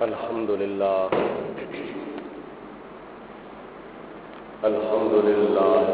الحمد لله الحمد لله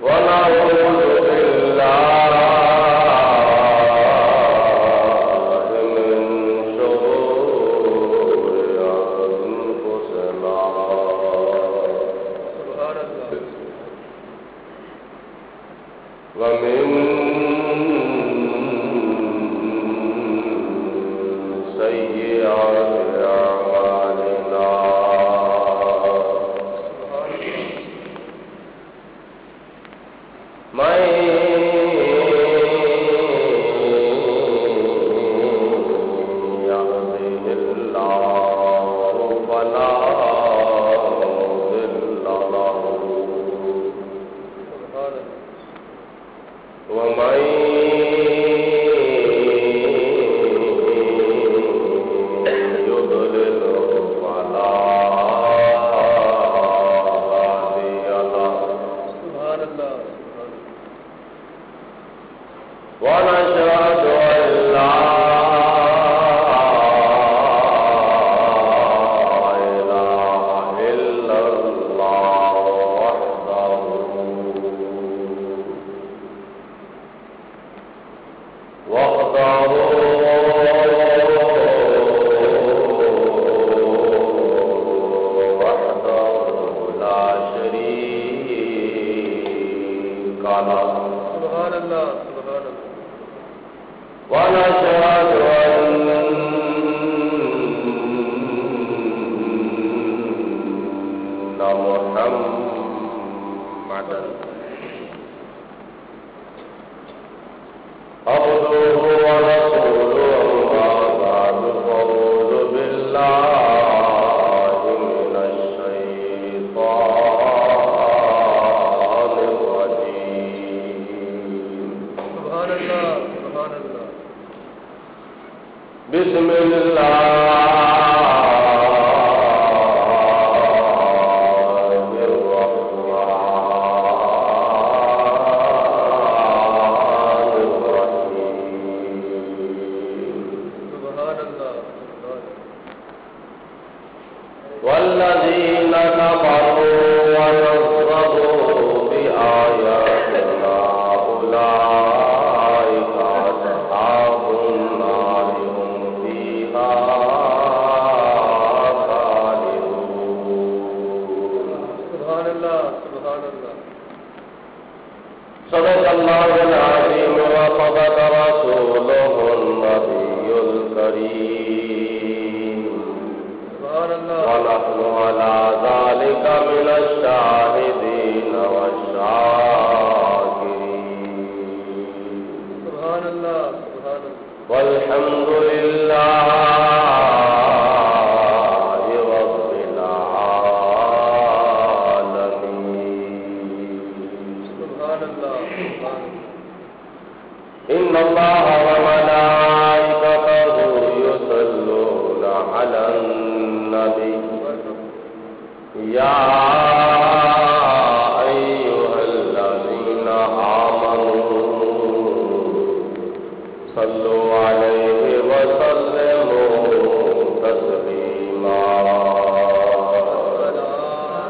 وعلى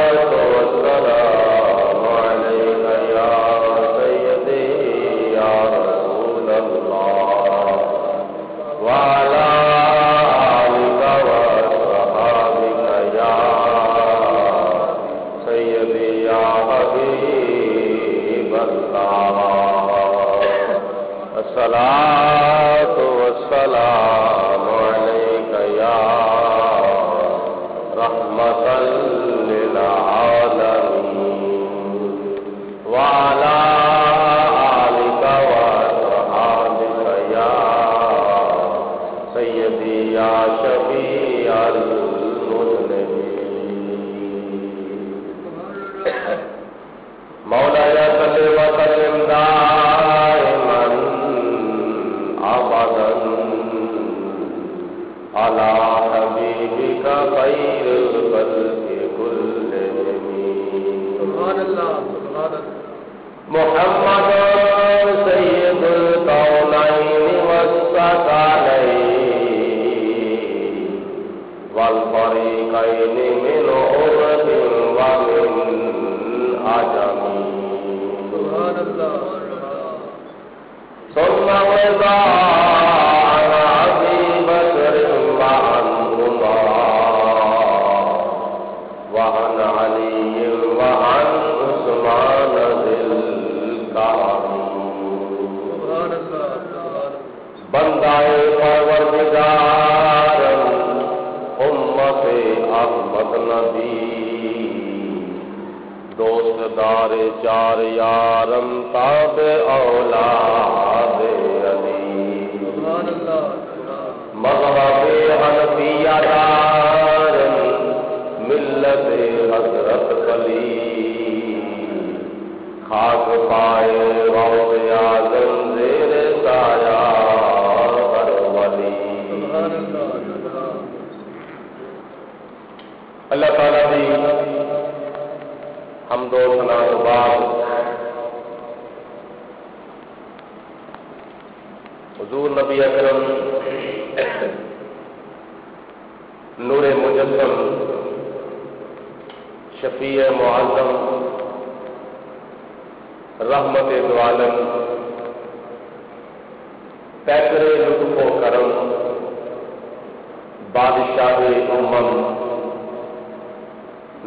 آلك وصحابك محمد سید الکونین والثقلین والفریقین من عرب ومن عجم سبحان اللہ ثم وضع ابی بکر وعن عمر وعن علی وعن عثمان ذی الکرم بندائے پروردگار امت احمد نبی دوست دار چار یارم تابع اولاد علی مذہب حنفیہ دار ملت حضرت خلیل خاک پائے غوث اعظم زیر سایہ ہر ولی اللہ تعالیٰ دی حمد و ثنا کے بعد حضور نبی اکرم نور مجسم شفیع معظم رحمت دو عالم پیکر لطف و کرم بادشاہ امم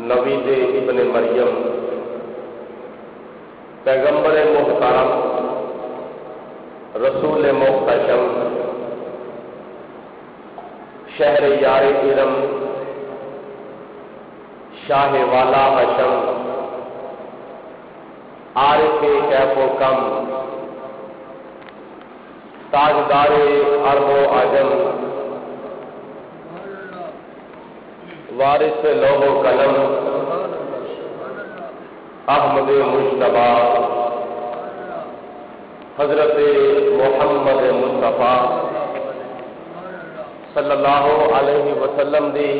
نوید ابن مریم پیغمبر محترم رسول محتشم شہر یار ارم شاہ والا حشم عارف کیف و کم تاجدار عرب و عجم وارث لوح و قلم احمد مجتبیٰ حضرت محمد مصطفیٰ صلی اللہ علیہ وسلم دی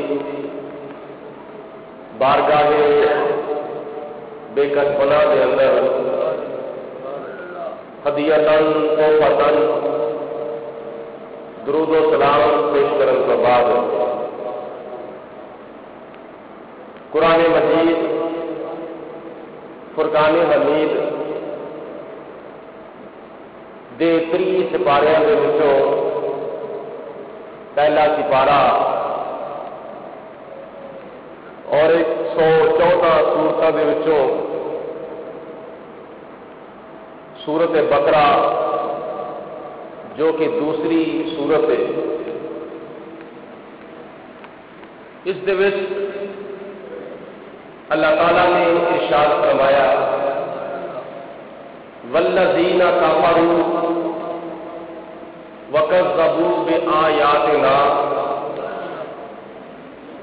بارگاہ بے کس پناہ دے اندر ہدیتاً تحفتاً درود و سلام پیش کرنے کے بعد قرآن مجید فرقان حمید دے 30 سپاریاں دے وچوں پہلا سپارہ اور 114 سورتوں دے وچوں سورت بقرہ جو کہ دوسری سورت ہے اس دے وچ اللہ تعالیٰ نے ارشاد فرمایا والذین کفروا وکذبوا بآیاتنا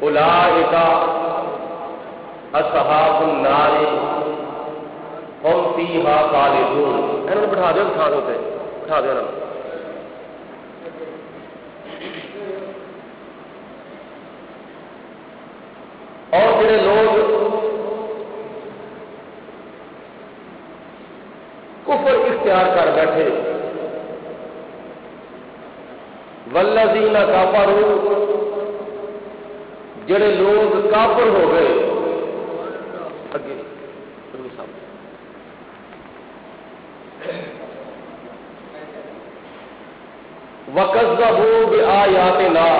اولئک اصحاب النار ہم فیہا خالدون. انہوں نے بٹھا دو کھان ہوتے بٹھا دو انہوں نے. اور جڑے لوگ کفر اختیار کر بیٹھے والذین کفروا جڑے لوگ کافر ہو گئے اگے وَكَذَّبُوا بِآيَاتِنَا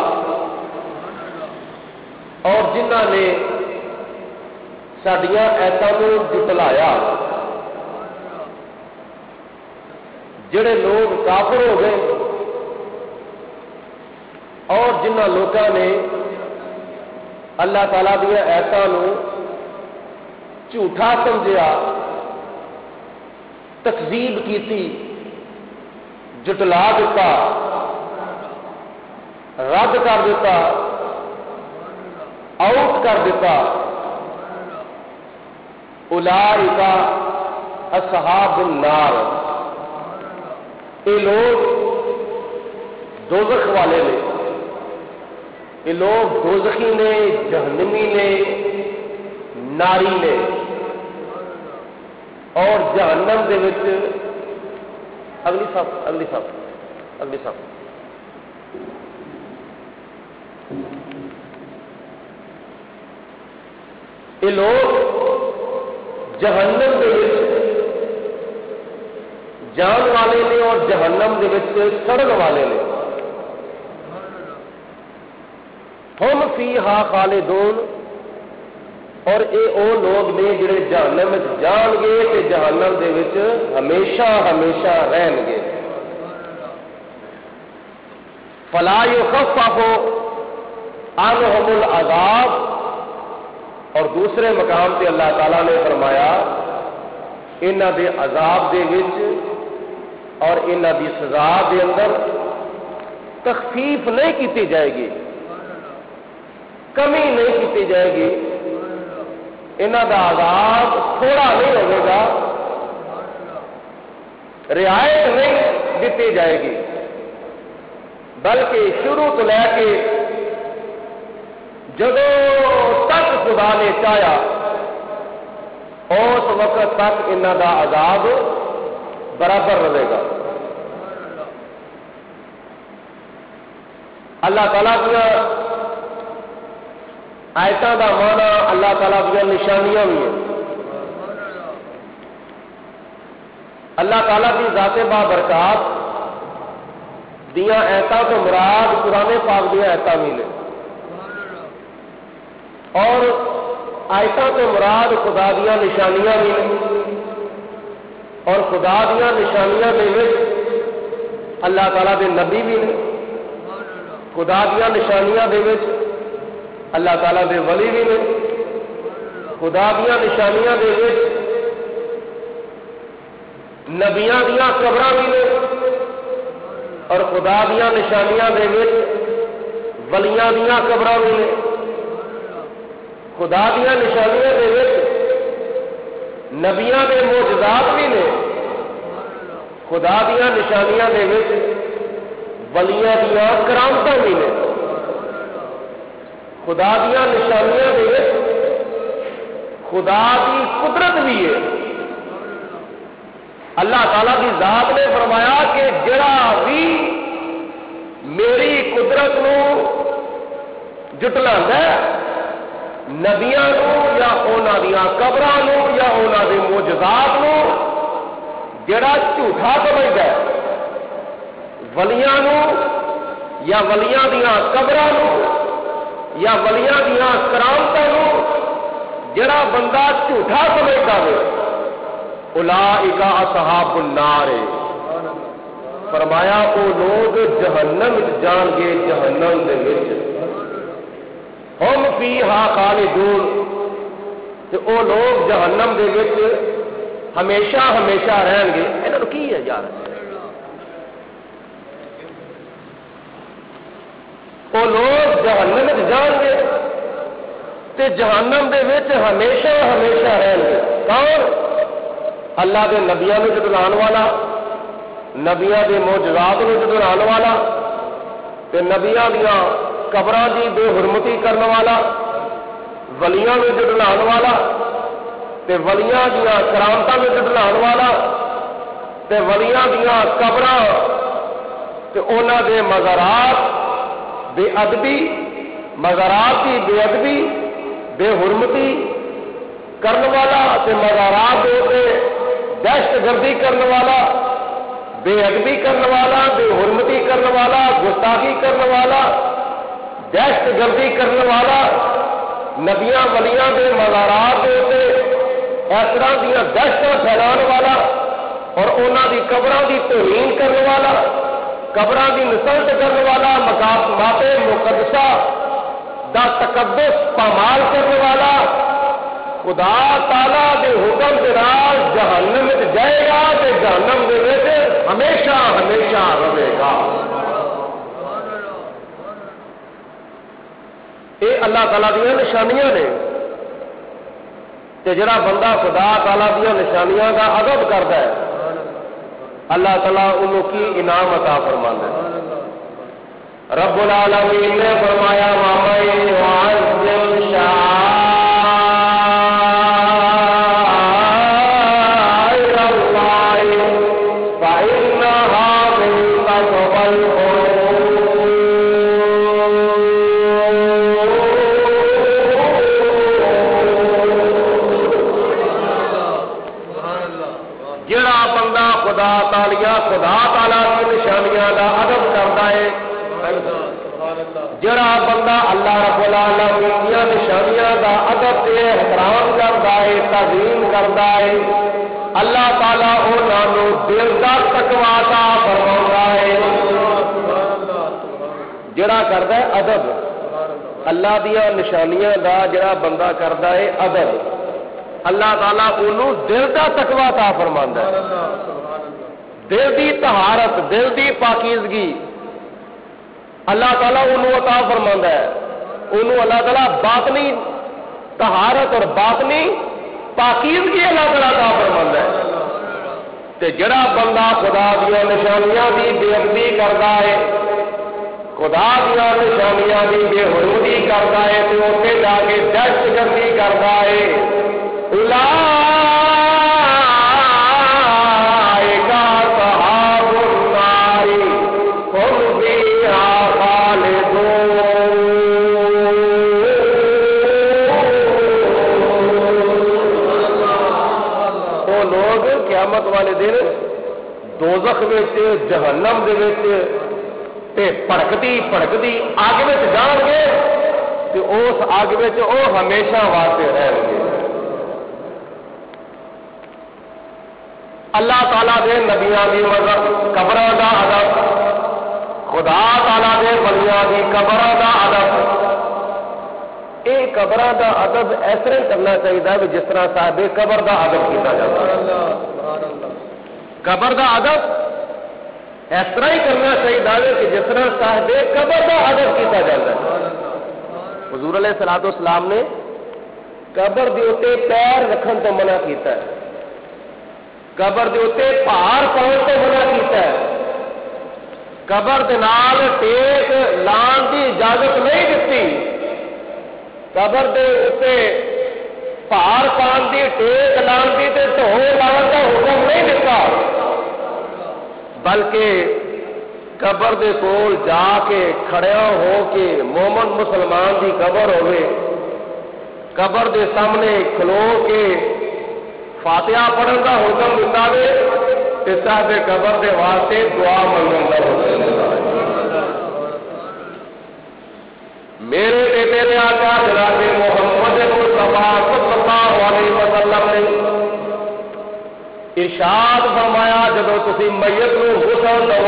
اور جنہاں نے ساڈیاں آیاتاں نوں جھٹلایا جڑے لوگ کافر ہو گئے اور جنہاں لوگاں نے اللہ تعالیٰ دیا آیاتاں نوں جھوٹا سمجھیا تکذیب کیتی جھٹلا دیتا رد کر دیتا آؤٹ کر دیتا اولئک اصحاب النار یہ لوگ دوزخ والے نے یہ لوگ دوزخی نے جہنمی نے ناری نے اور جہنم دے وچ اگلی صف یہ لوگ جہنم دے وچ جان والے نے اور جہنم دے وچ سڑن والے نے. ہم فیہا خالدون، اور اے او لوگ نے جڑے جہنم وچ جان گے تے جہنم دے وچ ہمیشہ ہمیشہ رہن گے. فلا یخفف عنہم العذاب، اور دوسرے مقام پہ اللہ تعالیٰ نے فرمایا انہاں دے عذاب دے وچ اور انہاں دی سزا دے اندر تخفیف نہیں کیتی جائے گی، کمی نہیں کیتی جائے گی. انہاں دا عذاب تھوڑا نہیں ہوگا گا، رعایت نہیں دیتی جائے گی، بلکہ شروع تو لے کے جدوں تک خدا نے چاہیا اس وقت تک انہاں دا عذاب برابر رہے گا. اللہ تعالیٰ دیا آیتاں دا معنی اللہ تعالیٰ دیا نشانیاں بھی ہیں. اللہ تعالیٰ کی ذات بابرکات دیا آیتاں تو مراد قرآن پاک دیا آیتاں بھی نے، اور آیتاں تو مراد خدا دیا نشانیاں بھی نے، اور خدا دیا نشانیاں دے وچ اللہ تعالیٰ دے نبی بھی نے، خدا دیا نشانیاں دے وچ اللہ تعالیٰ دے ولی بھی نے، خدا دیا نشانیاں دے وچ نبیاں دیا قبراں بھی نے، اور خدا دیا نشانیاں دے وچ ولیاں دیا قبراں بھی نے. خدا دیا نشانیاں دے وچ نبیاں دے معجزات بھی نے، خدا دیا نشانیاں دے وچ ولیاں دیا کرامتاں بھی نے. خدا دیا نشانیاں دے وچ خدا دی قدرت بھی ہے. اللہ تعالیٰ کی ذات نے فرمایا کہ جڑا بھی میری قدرت نو جٹلاندا ہے، نبیاں نو یا اونا دیا قبراں نو یا اونا دے معجزات نو جڑا جھوٹا سمجھدا ہے، ولیاں نو یا ولیاں دیا قبراں نو یا ولیاں دیا کرامتاں نو جڑا بندہ جھوٹا سمجھدا ہے، اولئک اصحاب النار، فرمایا وہ لوگ جہنم جان گے، جہنم دے وچ ہم فیہا خالدون، تے او لوگ جہنم دے وچ ہمیشہ ہمیشہ رہن گے. انہاں نوں کی ہے یار؟ وہ لوگ جہنم وچ جان گے تے جہنم دے وچ ہمیشہ ہمیشہ رہن گے. کون؟ اللہ دے نبیاں نوں جھٹلانے والا، نبیاں دے معجزات نوں جھٹلانے والا، تے نبیاں دیاں قبراں دی بے حرمتی کرنے والا، ولیاں نوں جھٹلانے والا، تے ولیاں دیاں کرامتاں نوں جھٹلانے والا، تے ولیاں دیاں قبراں تے انہاں دے مزارات بے ادبی، مزارات کی بے ادبی بے حرمتی کرنے والا، تے مزارات دے دہشت گردی کرنے والا، بے ادبی کرنے والا، بے حرمتی کرنے والا، گستاخی کرنے والا، دہشت گردی کرنے والا، نبیاں ولیاں دے مزارات دے اس طرح دیا دہشت پھیلانے والا، اور انہاں دی قبراں دی توہین کرنے والا، قبراں دی نسلط کرنے والا، مقامات مقدسہ دا تقدس پامال کرنے والا، خدا تعالی دے حکم دے نال جہنم وچ جائے گا تے جہنم دے وچ ہمیشہ ہمیشہ رہے گا. یہ اللہ تعالیٰ دیا نشانیاں نے، تے جڑا بندہ خدا تعالیٰ دیا نشانیاں کا ادب کرتا ہے، اللہ تعالیٰ انہوں کی انعام عطا فرماتا ہے. رب العالمین نے فرمایا وَمَن يُعَظِّمْ شَعَائِرَ خدا تعالیٰ کی نشانیاں دا ادب کرتا ہے، جڑا بندہ اللہ رب العالمین کی نشانیاں دا ادب تے احترام کرتا ہے، تعظیم کرتا ہے، اللہ تعالیٰ انہوں دل کا تقوی عطا فرماتا ہے۔ جڑا کرتا ہے ادب اللہ دیا نشانیاں دا، جڑا بندہ کرتا ہے ادب، اللہ تعالیٰ انہوں دل کا تقوی عطا فرماتا ہے، دل دی طہارت، دل دی پاکیزگی اللہ تعالیٰ انہوں عطا فرماتا ہے، انہوں اللہ تعالیٰ باطنی طہارت اور باطنی پاکیزگی اللہ تعالیٰ عطا فرماتا ہے۔ تے جڑا بندہ خدا دیا نشانیاں دی بے ادبی کرتا ہے، خدا دیا نشانیاں دی بے حرمتی کرتا ہے، تو اتنے جا کے دہشت گردی کرتا ہے، اولئک اصحاب النار هم فیہا خالدون۔ وہ لوگ قیامت والے دن دوزخ وچ جہنم دے وچ تے پڑکتی اگ وچ جان گے، تے اس اگ وچ او ہمیشہ واسطے رہن گے۔ اللہ تعالیٰ دے نبیاں دی مذہب قبراں دا ادب، خدا تعالیٰ دے ولیاں دی قبراں دا ادب، اے قبراں دا ادب اس طرح کرنا چاہیے بھی جس طرح صاحب قبر دا ادب کیتا جاتا ہے۔ قبر دا ادب اس طرح ہی کرنا چاہیے کہ جس طرح صاحب قبر دا ادب کیتا جاتا ہے۔ حضور علیہ الصلوۃ والسلام نے قبر دے اوتے پیر رکھن تو منع کیتا ہے، قبر دے اوتے پہاڑ پاؤن تو منع کیتا ہے، قبر دے نال ٹیک لان دی اجازت نہیں دیتی، قبر دے اوتے پہاڑ پان دی ٹیک لان دی تے ڈھول لان دا حکم نہیں دیتا، بلکہ قبر دے کول جا کے کھڑیا ہو کے مومن مسلمان دی قبر ہوئے، قبر دے سامنے کھلو کے فاتحہ پڑھن کا حکم دیتا ہے، تے صاحب قبر دے واسطے دعا منگن کا حکم دیتا ہے۔ میرے تے تیرے آقا جناب محمد مصطفیٰ صلی اللہ علیہ وسلم نے ارشاد فرمایا جدو تسی میت نو غسل دو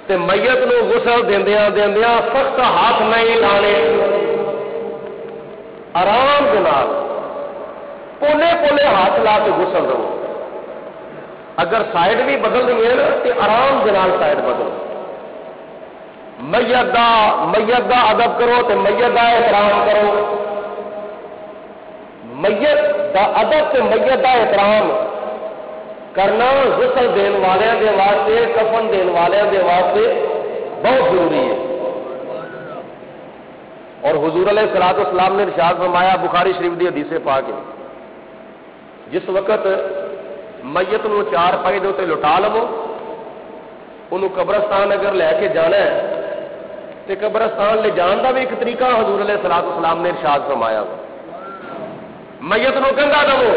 تے میت نو غسل دیندیاں سخت ہاتھ نہیں لانے، آرام دے نال پونے ہاتھ لا کے غسل دو، اگر سائڈ بھی بدلنی ہے نا تو آرام دے نال سائڈ بدلو، میت دا ادب کرو تے میت دا احترام کرو، میت دا ادب تے میت دا احترام کرنا غسل دین والوں دے واسطے، کفن دین والوں دے واسطے بہت ضروری ہے۔ اور حضور علیہ الصلوۃ والسلام نے ارشاد فرمایا بخاری شریف دی حدیث پاک ہے، جس وقت میت نو چار پائی دے تے لٹا لو، انہوں قبرستان اگر لے کے جانا ہے تے قبرستان لے جان دا بھی ایک طریقہ حضور علیہ الصلوۃ والسلام نے ارشاد فرمایا، میت نو کندا دو،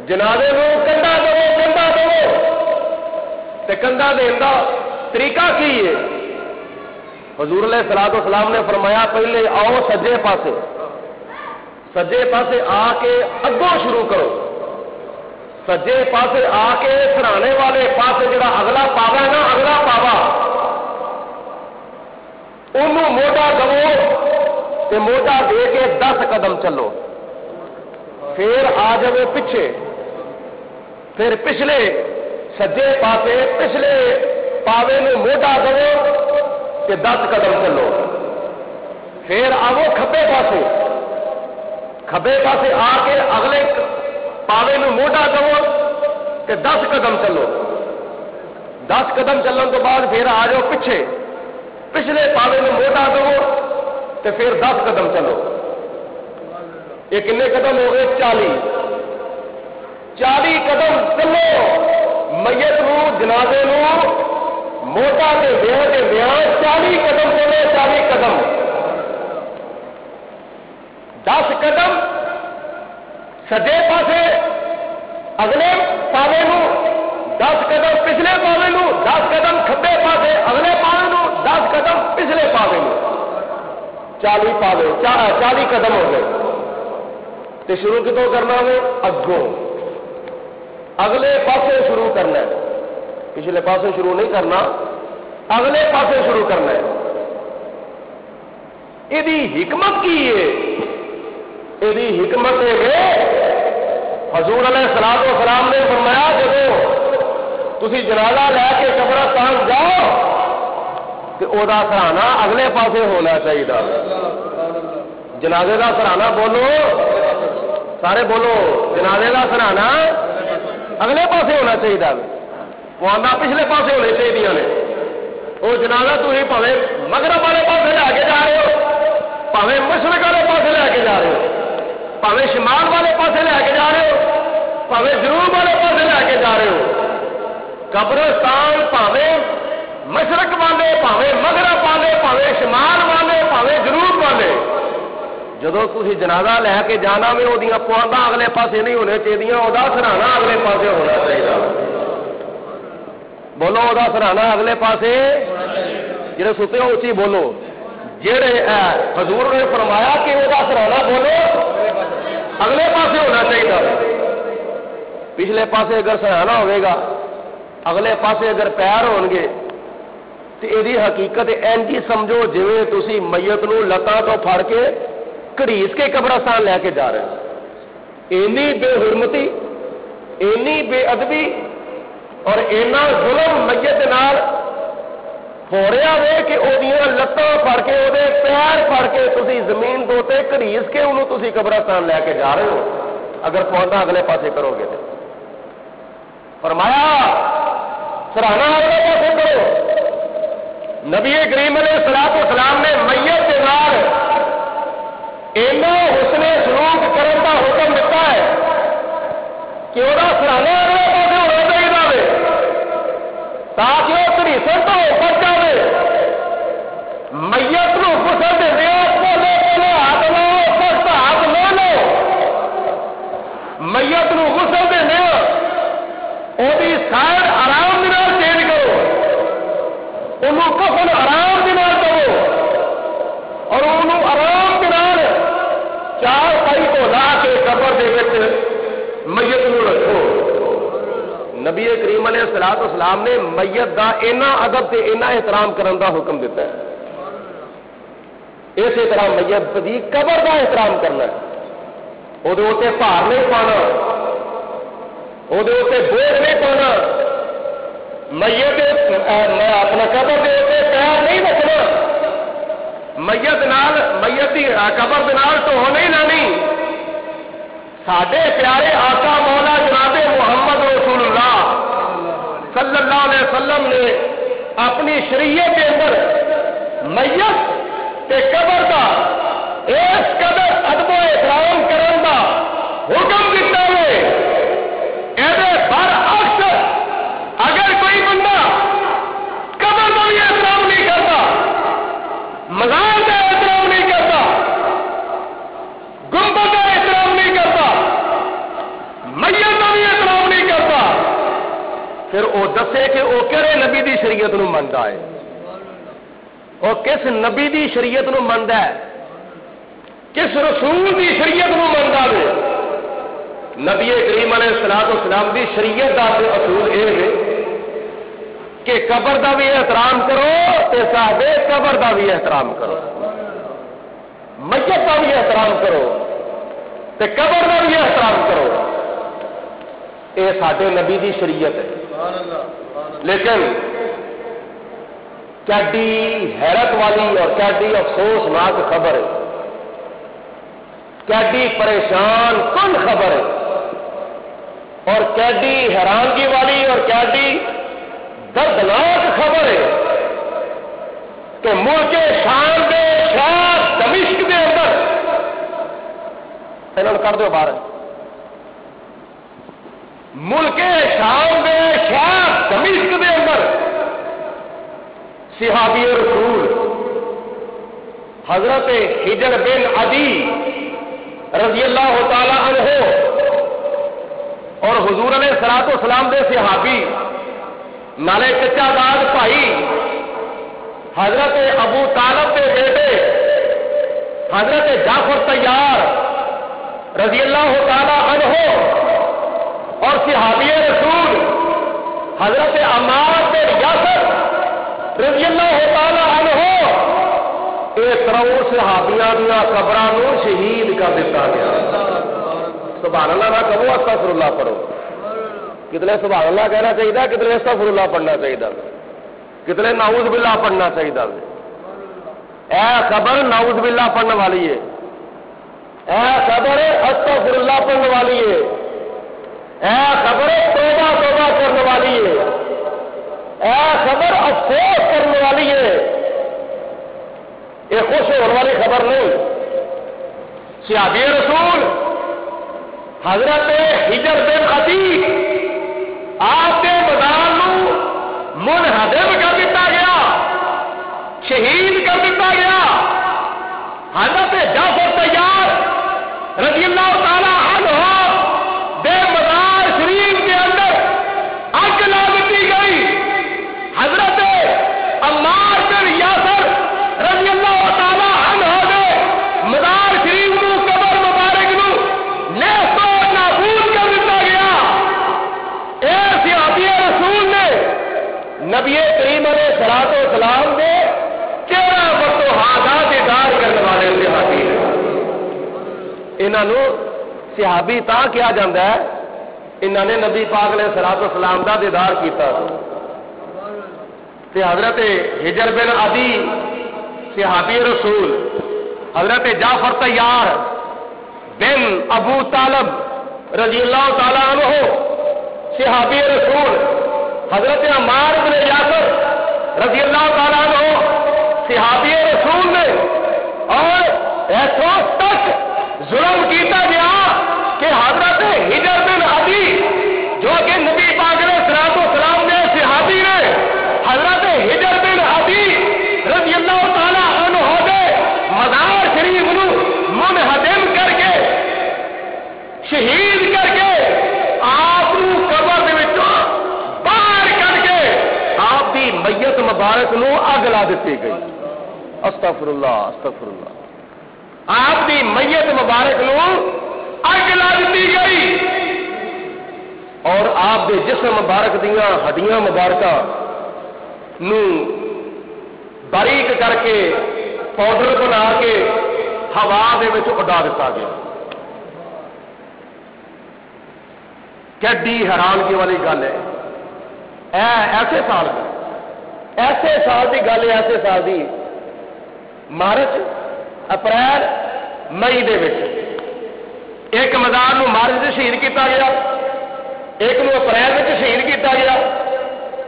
جنازے نو کندا دو تے کندا دین دا طریقہ کی ہے؟ حضور علیہ الصلوۃ والسلام نے فرمایا پہلے آؤ سجے پاسے آ کے اگوں شروع کرو، سجے پاسے آ کے سرانے والے پاسے جڑا اگلا پاوا ہے نا، اگلا پاوا انہوں موٹا دو تے موٹا دے کے 10 قدم چلو، پھر آ جاؤ پیچھے، پھر پچھلے سجے پاسے پچھلے پاوے میں موٹا دو تے 10 قدم چلو، پھر آو کھبے پاسے آ کے اگلے پاوے میں موٹا دو تے 10 قدم چلو، 10 قدم چلن تو بعد پھر آ جاؤ پیچھے، پچھلے پاوے میں موٹا دو تے پھر 10 قدم چلو، یہ کنے قدم ہو گئے؟ 40 قدم چلو، میت نو جنازے نو موٹا کے بیاں 40 قدم چلو، 40 قدم، 10 قدم سجے پاسے اگلے پاوے نو 10 قدم پچھلے پاوے نو 10 قدم کھبے پاسے اگلے پاوے نو 10 قدم پچھلے پاوے نو 40 پاوے 40 قدم ہو گئے. تو شروع کتوں کرنا ہے؟ اگوں اگلے پاسے شروع کرنا ہے. پچھلے پاسے شروع نہیں کرنا، اگلے پاسے شروع کرنا ہے. یہ حکمت کی ہے؟ یہ حکمت ہے حضور علیہ الصلوۃ والسلام نے فرمایا جب تسی جنازہ لے کے قبرستان جاؤ تو وہ سرہانا اگلے پاسے ہونا چاہیے. جنازے کا سرہانا بولو سارے بولو، جنازے کا سرہانا اگلے پاسے ہونا چاہیے. وہ آنا پچھلے پاسے ہونے چاہیے نے. وہ جنازہ تھی پاوے مغرب والے پاسے لے کے جا رہے ہو، پاوے مشرق والے پاسے لے کے جا رہے ہو، پاوے شمال والے پاسے لے کے جا رہے ہو، پاوے جنوب والے پاسے لے کے جا رہے ہو. قبرستان پاوے مشرق والے، پاوے مغرب والے، پاوے شمال والے، پاوے جنوب والے، جدو تھی جنازہ لے کے جانا میں وہ پواندا اگلے پاسے نہیں ہونے چاہیے، وہ سرہانا اگلے پاسے ہونا چاہیے. بولو وہ سرہانا اگلے پاسے. جڑے ستے ہو اچھی بولو. جڑے حضور نے فرمایا کہ وہ سرہانا بولو اگلے پاسے ہونا چاہیے. پچھلے پاسے اگر سرہانا ہوئے گا، اگلے پاسے اگر پیر ہون گے تو یہ حقیقت اینجی سمجھو جویں تسی میت نو لتاں تو پھڑ کے گھڑیس کے قبرستان لے کے جا رہے ہیں. اینی بے حرمتی، اینی بے ادبی اور اینا ظلم میت نال ہو رہا ہے کہ وہ لتاں پھڑ کے وہ پیر پھڑ کے تسی زمین دوتے گھڑیس کے انہوں تسی قبرستان لے کے جا رہے ہو. اگر پودا اگلے پاسے کرو گے تو فرمایا سرہانا اگلے پاسے کرو. نبی کریم علیہ الصلوۃ والسلام نے میت کے نال اینا حسن سلوک کرنے کا حکم دیتا ہے کہ وہ سرہانا اگلے پاسے ہونا چاہیے تاکہ وہ گھڑیسن تو بچ جائے. میت نو غسل دے پہلے پہلے ہاتھ لو، سخت ہاتھ نہ لو. میت نو غسل دے وہ سائڈ آرام کے نال چینج کرو، انہوں کفن آرام کے نال دو اور انہوں آرام کے نال 4 پائی کو لا کے قبر دے وچ میت نو رکھو. نبی کریم علیہ الصلوۃ والسلام نے میت دا اینا ادب تے اینا احترام کرن دا حکم دیتا ہے. اسی طرح میت دی قبر دا احترام کرنا ہے. وہ بھار نہیں پانا، وہ بوجھ نہیں پانا. میت اپنا قبر دے پیر نہیں رکھنا، میت کی قبر دے نال ٹو نہیں لانی. ساڈے پیارے آقا مولا جناب محمد رسول اللہ صلی اللہ علیہ وسلم نے اپنی شریعت کے اندر میت تے قبر کا اس قدر ادب و احترام کرن دا حکم دیتا ہے. برعکس اگر کوئی بندہ قبر کا بھی احترام نہیں کرتا، مزار کا احترام نہیں کرتا، گنبد کا احترام نہیں کرتا، میت کا بھی احترام نہیں کرتا، پھر وہ دسے کہ وہ کہڑے نبی دی شریعت نو منتا ہے، وہ کس نبی دی شریعت نو منتا ہے، کس رسول دی شریعت نو منتا ہے. نبی کریم علیہ الصلوۃ والسلام دی شریعت دا اصول یہ ہے کہ قبر دا بھی احترام کرو تے صاحبے قبر دا بھی احترام کرو، میت کا بھی احترام کرو تے قبر دا بھی احترام کرو. یہ ساڈے نبی دی شریعت ہے. لیکن کیڈی حیرت والی اور کیڈی افسوسناک خبر ہے، کیڈی پریشان کن خبر ہے اور کیڈی حیرانگی والی اور کیڈی دردناک خبر ہے کہ ملک شام کے شہر دمشق کے اندر انہوں کر دو باہر، ملک شام کے شہر دمشق کے اندر صحابی رسول حضرت حجر بن عدی رضی اللہ تعالی عنہ اور حضور علیہ الصلوۃ والسلام دے صحابی نالے چچا داد بھائی حضرت ابو طالب کے بیٹے حضرت جعفر طیار رضی اللہ تعالی عنہ اور صحابی رسول حضرت عمار بن یاسر رضی اللہ تعالی عنہ یہ ترو صحابیاں دیا قبراں شہید کر دیتا گیا. سبحان اللہ نہ کہو استغفر اللہ پڑھو. کتنے سبحان اللہ کہنا چاہیے, کتنے استغفر اللہ پڑھنا چاہیے, کتنے نعوذ باللہ پڑھنا چاہیے. اے خبر نعوذ باللہ پڑھنے والی ہے, اے خبر استغفر اللہ پڑھنے والی ہے, اے خبر توبہ توبہ کرنے والی ہے, اے خبر افسوس کرنے والی ہے. یہ خوش ہونے والی خبر نہیں. صحابی رسول حضرت ہجر بن عتیق آپ کے میدان منہدم کر دیتا گیا, شہید کر دیتا گیا. حضرت جعفر طیار رضی اللہ تعالی عنہ بے مزار شریف کے اندر آگ لا دی گئی. حضرت عمار بن یاسر رضی اللہ تعالی عنہ نے مزار شریف کو قبر مبارک نو نیست و نابود کر دیتا گیا. اے صحابی رسول نے نبی کریم علیہ الصلوۃ والسلام نے کیڑا وقت ہاں دیدار کرنے والے صحابی ہیں. انہوں صحابی تا کیا جاتا ہے, انہوں نے نبی پاک علیہ الصلوۃ والسلام دا دیدار کیتا. تے حضرت ہجر بن عدی صحابی رسول حضرت جعفر طیار بن ابو طالب رضی اللہ تعالی عنہ صحابی رسول حضرت عمار بن یاسر رضی اللہ تعالی عنہ صحابی رسول نے اور ایسا تک ظلم کیتا گیا کہ حضرت ہجر بن عدی جو کہ نبی پاک علیہ الصلوۃ والسلام نے صحابی نے حضرت ہجر بن عدی رضی اللہ تعالی عنہ دے مزار شریف نو منہدم کر کے شہید کر کے آپ قبر دے وچوں باہر کر کے آپ دی میت مبارک نو اگ لا دتی گئی. استغفر اللہ استغفر اللہ. آپ دی میت مبارک نو اگ لا دیتی گئی اور آپ دے جسم مبارک دیاں ہڈیاں مبارکاں نو باریک کر کے پاؤڈر بنا کے ہوا دے وچ اڈا دیتا گیا. کیڈی حیرانگی والی گل ہے. ایسے سال کی گل ہے, ایسے سال کی مارچ اپریل مئی دے وچ ایک مزار نو مارچ سے شہید کیتا گیا, ایک نو اپریل میں شہید کیتا گیا,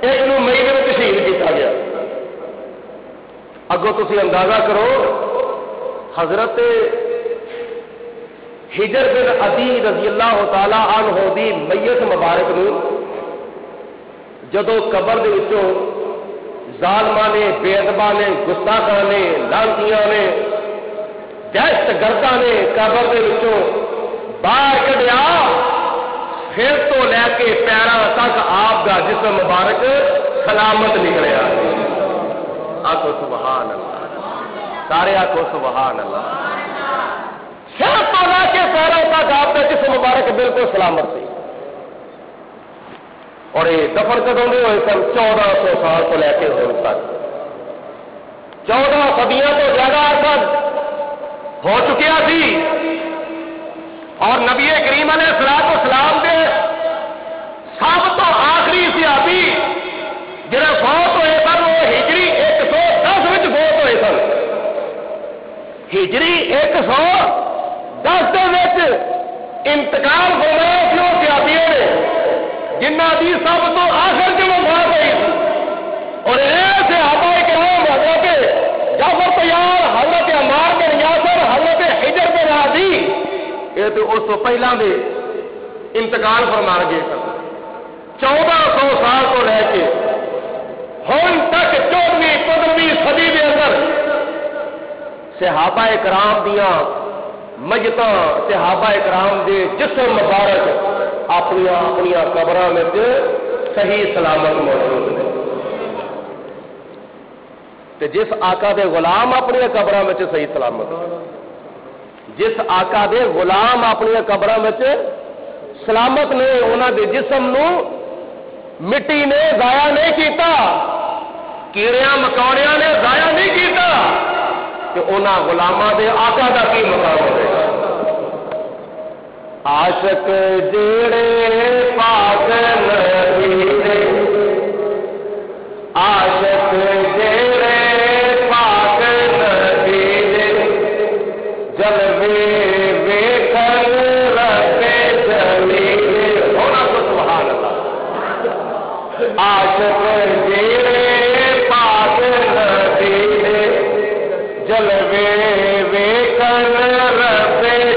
ایک نو مئی دے وچ شہید کیتا گیا. اگوں تسی اندازہ کرو حضرت ہجر بن عدی رضی اللہ تعالی عنہ دی میت مبارک نو جدو قبر دے وچوں ظالماں نے, بے ادباں نے, گستاخاں نے, لعنتیاں نے, دہشت گرداں نے قبر دے وچوں باہر کڈیا, پھر تو لے کے پیراں تک آپ کا جسم مبارک سلامت نکلیا. آخو سبحان اللہ, سارے آخو سبحان اللہ. پھر تو لے کے پیراں تک آپ کا جسم مبارک بالکل سلامت سی. اور یہ دفن کدوں دے ہوئے سن 1400 سال کو لے کے ہوں تک, 14 صدیاں تو زیادہ عرصہ ہو چکیا سی. اور نبی کریم علیہ الصلوۃ والسلام دے سب تو آخری صحابی جڑے فوت ہوئے سن وہ ہجری 110 وچ فوت ہوئے سن. ہجری 110 دے وچ انتقال فرمایا سی وہ صحابیوں نے جنہ دی سب تو آخر جو وفات ہوئی. اور یہ صحابہ کرام حضرت جعفر طیار, حضرت عمار بن یاسر, حضرت ہجر بن عدی, یہ تو اس تو پہلا دے انتقال فرما گئے سن. 1400 سال کو لے کے ہن تک 14ویں 15ویں صدی کے اندر صحابہ کرام دیاں مجتاں, صحابہ کرام دے جسم مبارک اپنی اپنی قبراں میں صحیح سلامت موجود نے. جس آقا دے غلام اپنی قبراں میں صحیح سلامت، جس آقا دے غلام اپنی قبراں میں سلامت نے، انہاں دے جسم نو مٹی نے ضائع نہیں کیتا، کیڑیاں مکوڑیاں نے ضائع نہیں کیتا، کہ انہاں غلاماں دے آقا دا کی مقام ہوے گا. عاشق جڑے پاک نبی دے، عاشق جڑے پاک نبی دے، جلوے ویکھن رب جلیل. ہونا تو سبحان اللہ. عاشق جڑے پاک نبی دے، جلوے ویکھن رب جلیل.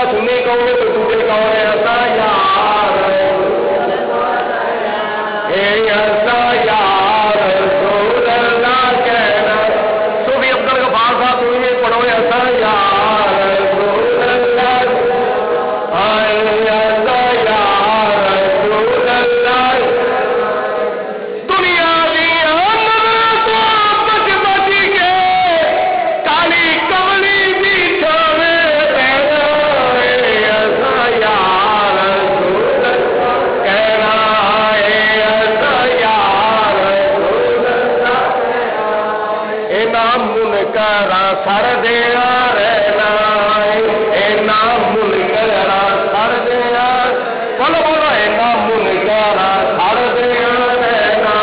سنی کون ہے تو دوسرے کون ہے؟ ایسا یار ایسا یار رسول اللہ کہنا. صوفی عبد الغفار صاحب تم بھی پڑھو ایسا یار رسول اللہ، ایسا یار رسول اللہ. دنیا دیا تو بچ بچ کے کالی کملی بھی چھوڑے سر دیا رہنا، اینا منکرا سر دیا، بولو بولو اینا منکرا سر دیا رہنا،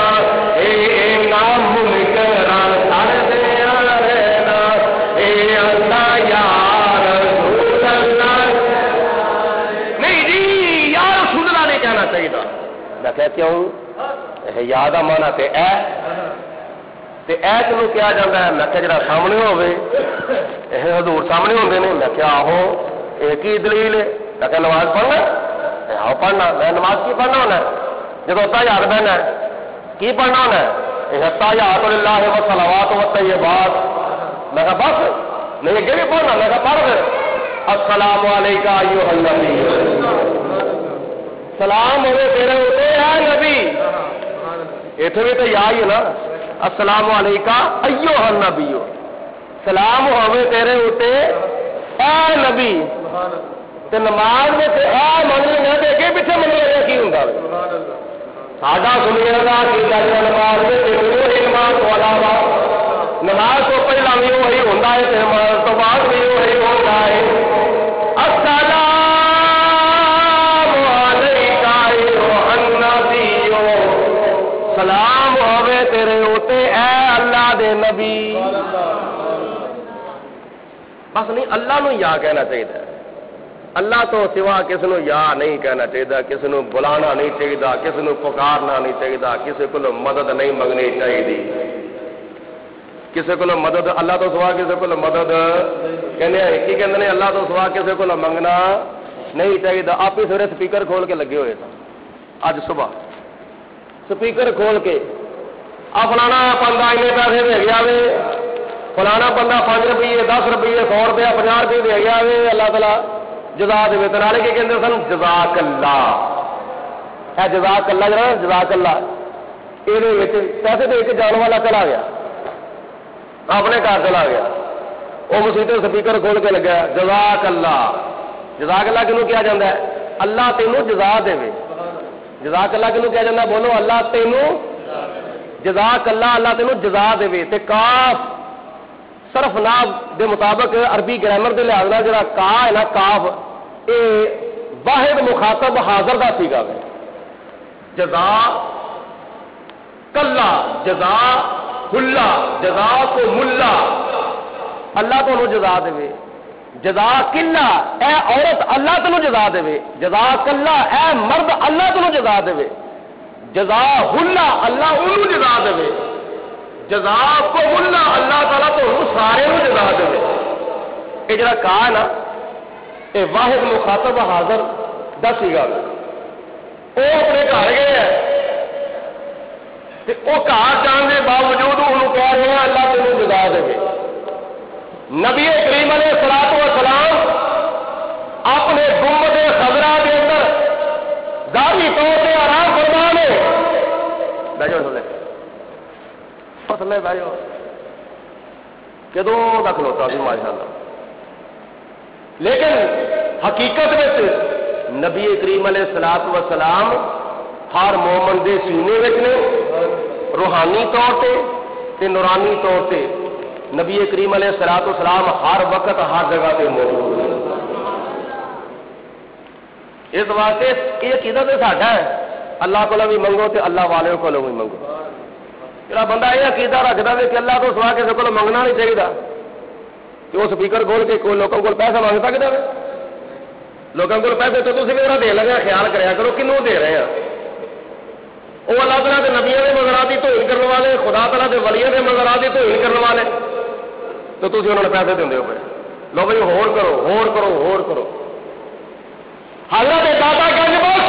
اینا منکرا سر دیا رہنا، اے اللہ یا رسول اللہ. نہیں جی یا رسول اللہ نہیں کہنا چاہیے. میں کہتی ہوں یاد مانا تے اے کنو کیا جاتا ہے؟ میں جڑا سامنے ہوے حضور سامنے ہوندے نے. میں کیا آہو یہ کی دلیل ہے؟ میں کہ نماز پڑھنا، آؤ پڑھنا. میں نماز کی پڑھنا ہونا جب تحیات بہنا ہے کی پڑھنا ہونا ہے؟ تحیات للہ والصلوات والطیبات. میں کہا بس نہیں اگے بھی پڑھنا. میں کہا پڑھ پھر السلام علیکہ ایھا النبی، سلام ہوئے تیرے ہوتے اے نبی. اتنے بھی تو یا ہی ہے نا، السلام علیکہ ایھا النبی، سلام ہوے تیرے اوتے اے نبی. تے نماز میں تے اے مننے نہ تے اگے پیچھے مننے لگا کی ہوندا ہے؟ ساڈا سنیا دا کی گل نماز میں تے وہی نماز والا وا، نماز تو پہلا بھی وہی ہوندا ہے تے نماز تو بعد بھی وہی ہوندا ہے. السلام علیکہ ایھا النبی، سلام ہوے تیرے اوتے اے اللہ دے نبی. بس نہیں اللہ نو یا کہنا چاہیے. اللہ تو سوا کسی نو یا نہیں کہنا چاہیے، کسی نو بلانا نہیں چاہیے، کسی نو پکارنا نہیں چاہیے، کسی کو مدد نہیں منگنی چاہیے. کسی کو مدد اللہ تو سوا کسی کو مدد کہنے کی کہتے ہیں اللہ تو سوا کسی کو منگنا نہیں چاہیے. آپ ہی سویرے سپیکر کھول کے لگے ہوئے تھے اج صبح، سپیکر کھول کے فلانا بندہ اینے پیسے دے گیا وے، فلانا بندہ 5 روپیے 10 روپیے 100 روپیہ 50 روپیے دے گیا وے، اللہ تعالیٰ جزا دے. نالے کے کہتے سن جزاک اللہ. اے جزاک اللہ جا جزاک اللہ یہ پیسے دے کے جان والا چلا گیا، اپنے گھر چلا گیا. وہ مسیطے سپیکر کھول کے لگا جزاک اللہ. جزاک اللہ کنوں کیا جاتا ہے؟ اللہ تینوں جزا دے. جزاک اللہ کنوں کیا جاتا ہے؟ بولو اللہ تینوں جزاک اللہ، اللہ تینوں جزا دے. تے کاف صرف ناب دے مطابق عربی گرامر دے لحاظ نال جڑا کا ہے نا کاف، اے واحد مخاطب حاضر دا سیگا ہے. جزا کلا، جزا کلا، جزا کو ملا. اللہ تمہیں جزا دے، جزا کلا اے عورت اللہ تمہیں جزا دے، جزا کلا اے مرد اللہ تمہیں جزا دے، جزا ہلا اللہ انہوں جزا دے، جزا کو ہلا اللہ تعالیٰ تو سارے جزا دے۔ یہ جڑا کہا نا یہ واحد مخاطب حاضر دس ہی گل وہ اپنے گھر گئے ہیں وہ گھر جان کے باوجود انہوں کہہ رہے ہیں اللہ تمہیں جزا دے۔ نبی کریم علیہ الصلوۃ والسلام اپنے گنبد خضرا کے اندر ظاہری طور سے آرام فرما لے بھائی تھلے بھائی کدوں کا کھلوتا سی ماشاء اللہ، لیکن حقیقت میں نبی کریم علیہ الصلوۃ والسلام ہر مومن دے سینے میں نے روحانی طور سے نورانی طور سے نبی کریم علیہ الصلوۃ والسلام ہر وقت ہر جگہ پہ موجود ہے۔ اس واسطے یہ عقیدت ساڈا ہے اللہ کو بھی منگو تو اللہ والے کو بھی منگو۔ جڑا بندہ یہ عقیدہ رکھتا ہے کہ اللہ تو سوا کسی کو منگنا نہیں چاہیے کہ وہ سپیکر کھول کے کوئی لوگوں کو پیسہ مانگ سکتا ہے؟ لوگوں کو پیسے تو تھی بھی دے لگا خیال کریا کرو کنوں دے رہے ہیں؟ وہ اللہ تعالیٰ کے نبیوں کے مزارات تو ہی کرنے والے، خدا تعالیٰ کے ولیوں کے مزارات تو ہی کرنے والے، تو تھی انہوں نے پیسے دے ہو پہ لو بھائی ہور کرو ہور کرو ہور کرو۔ حضرت داتا گنج بخش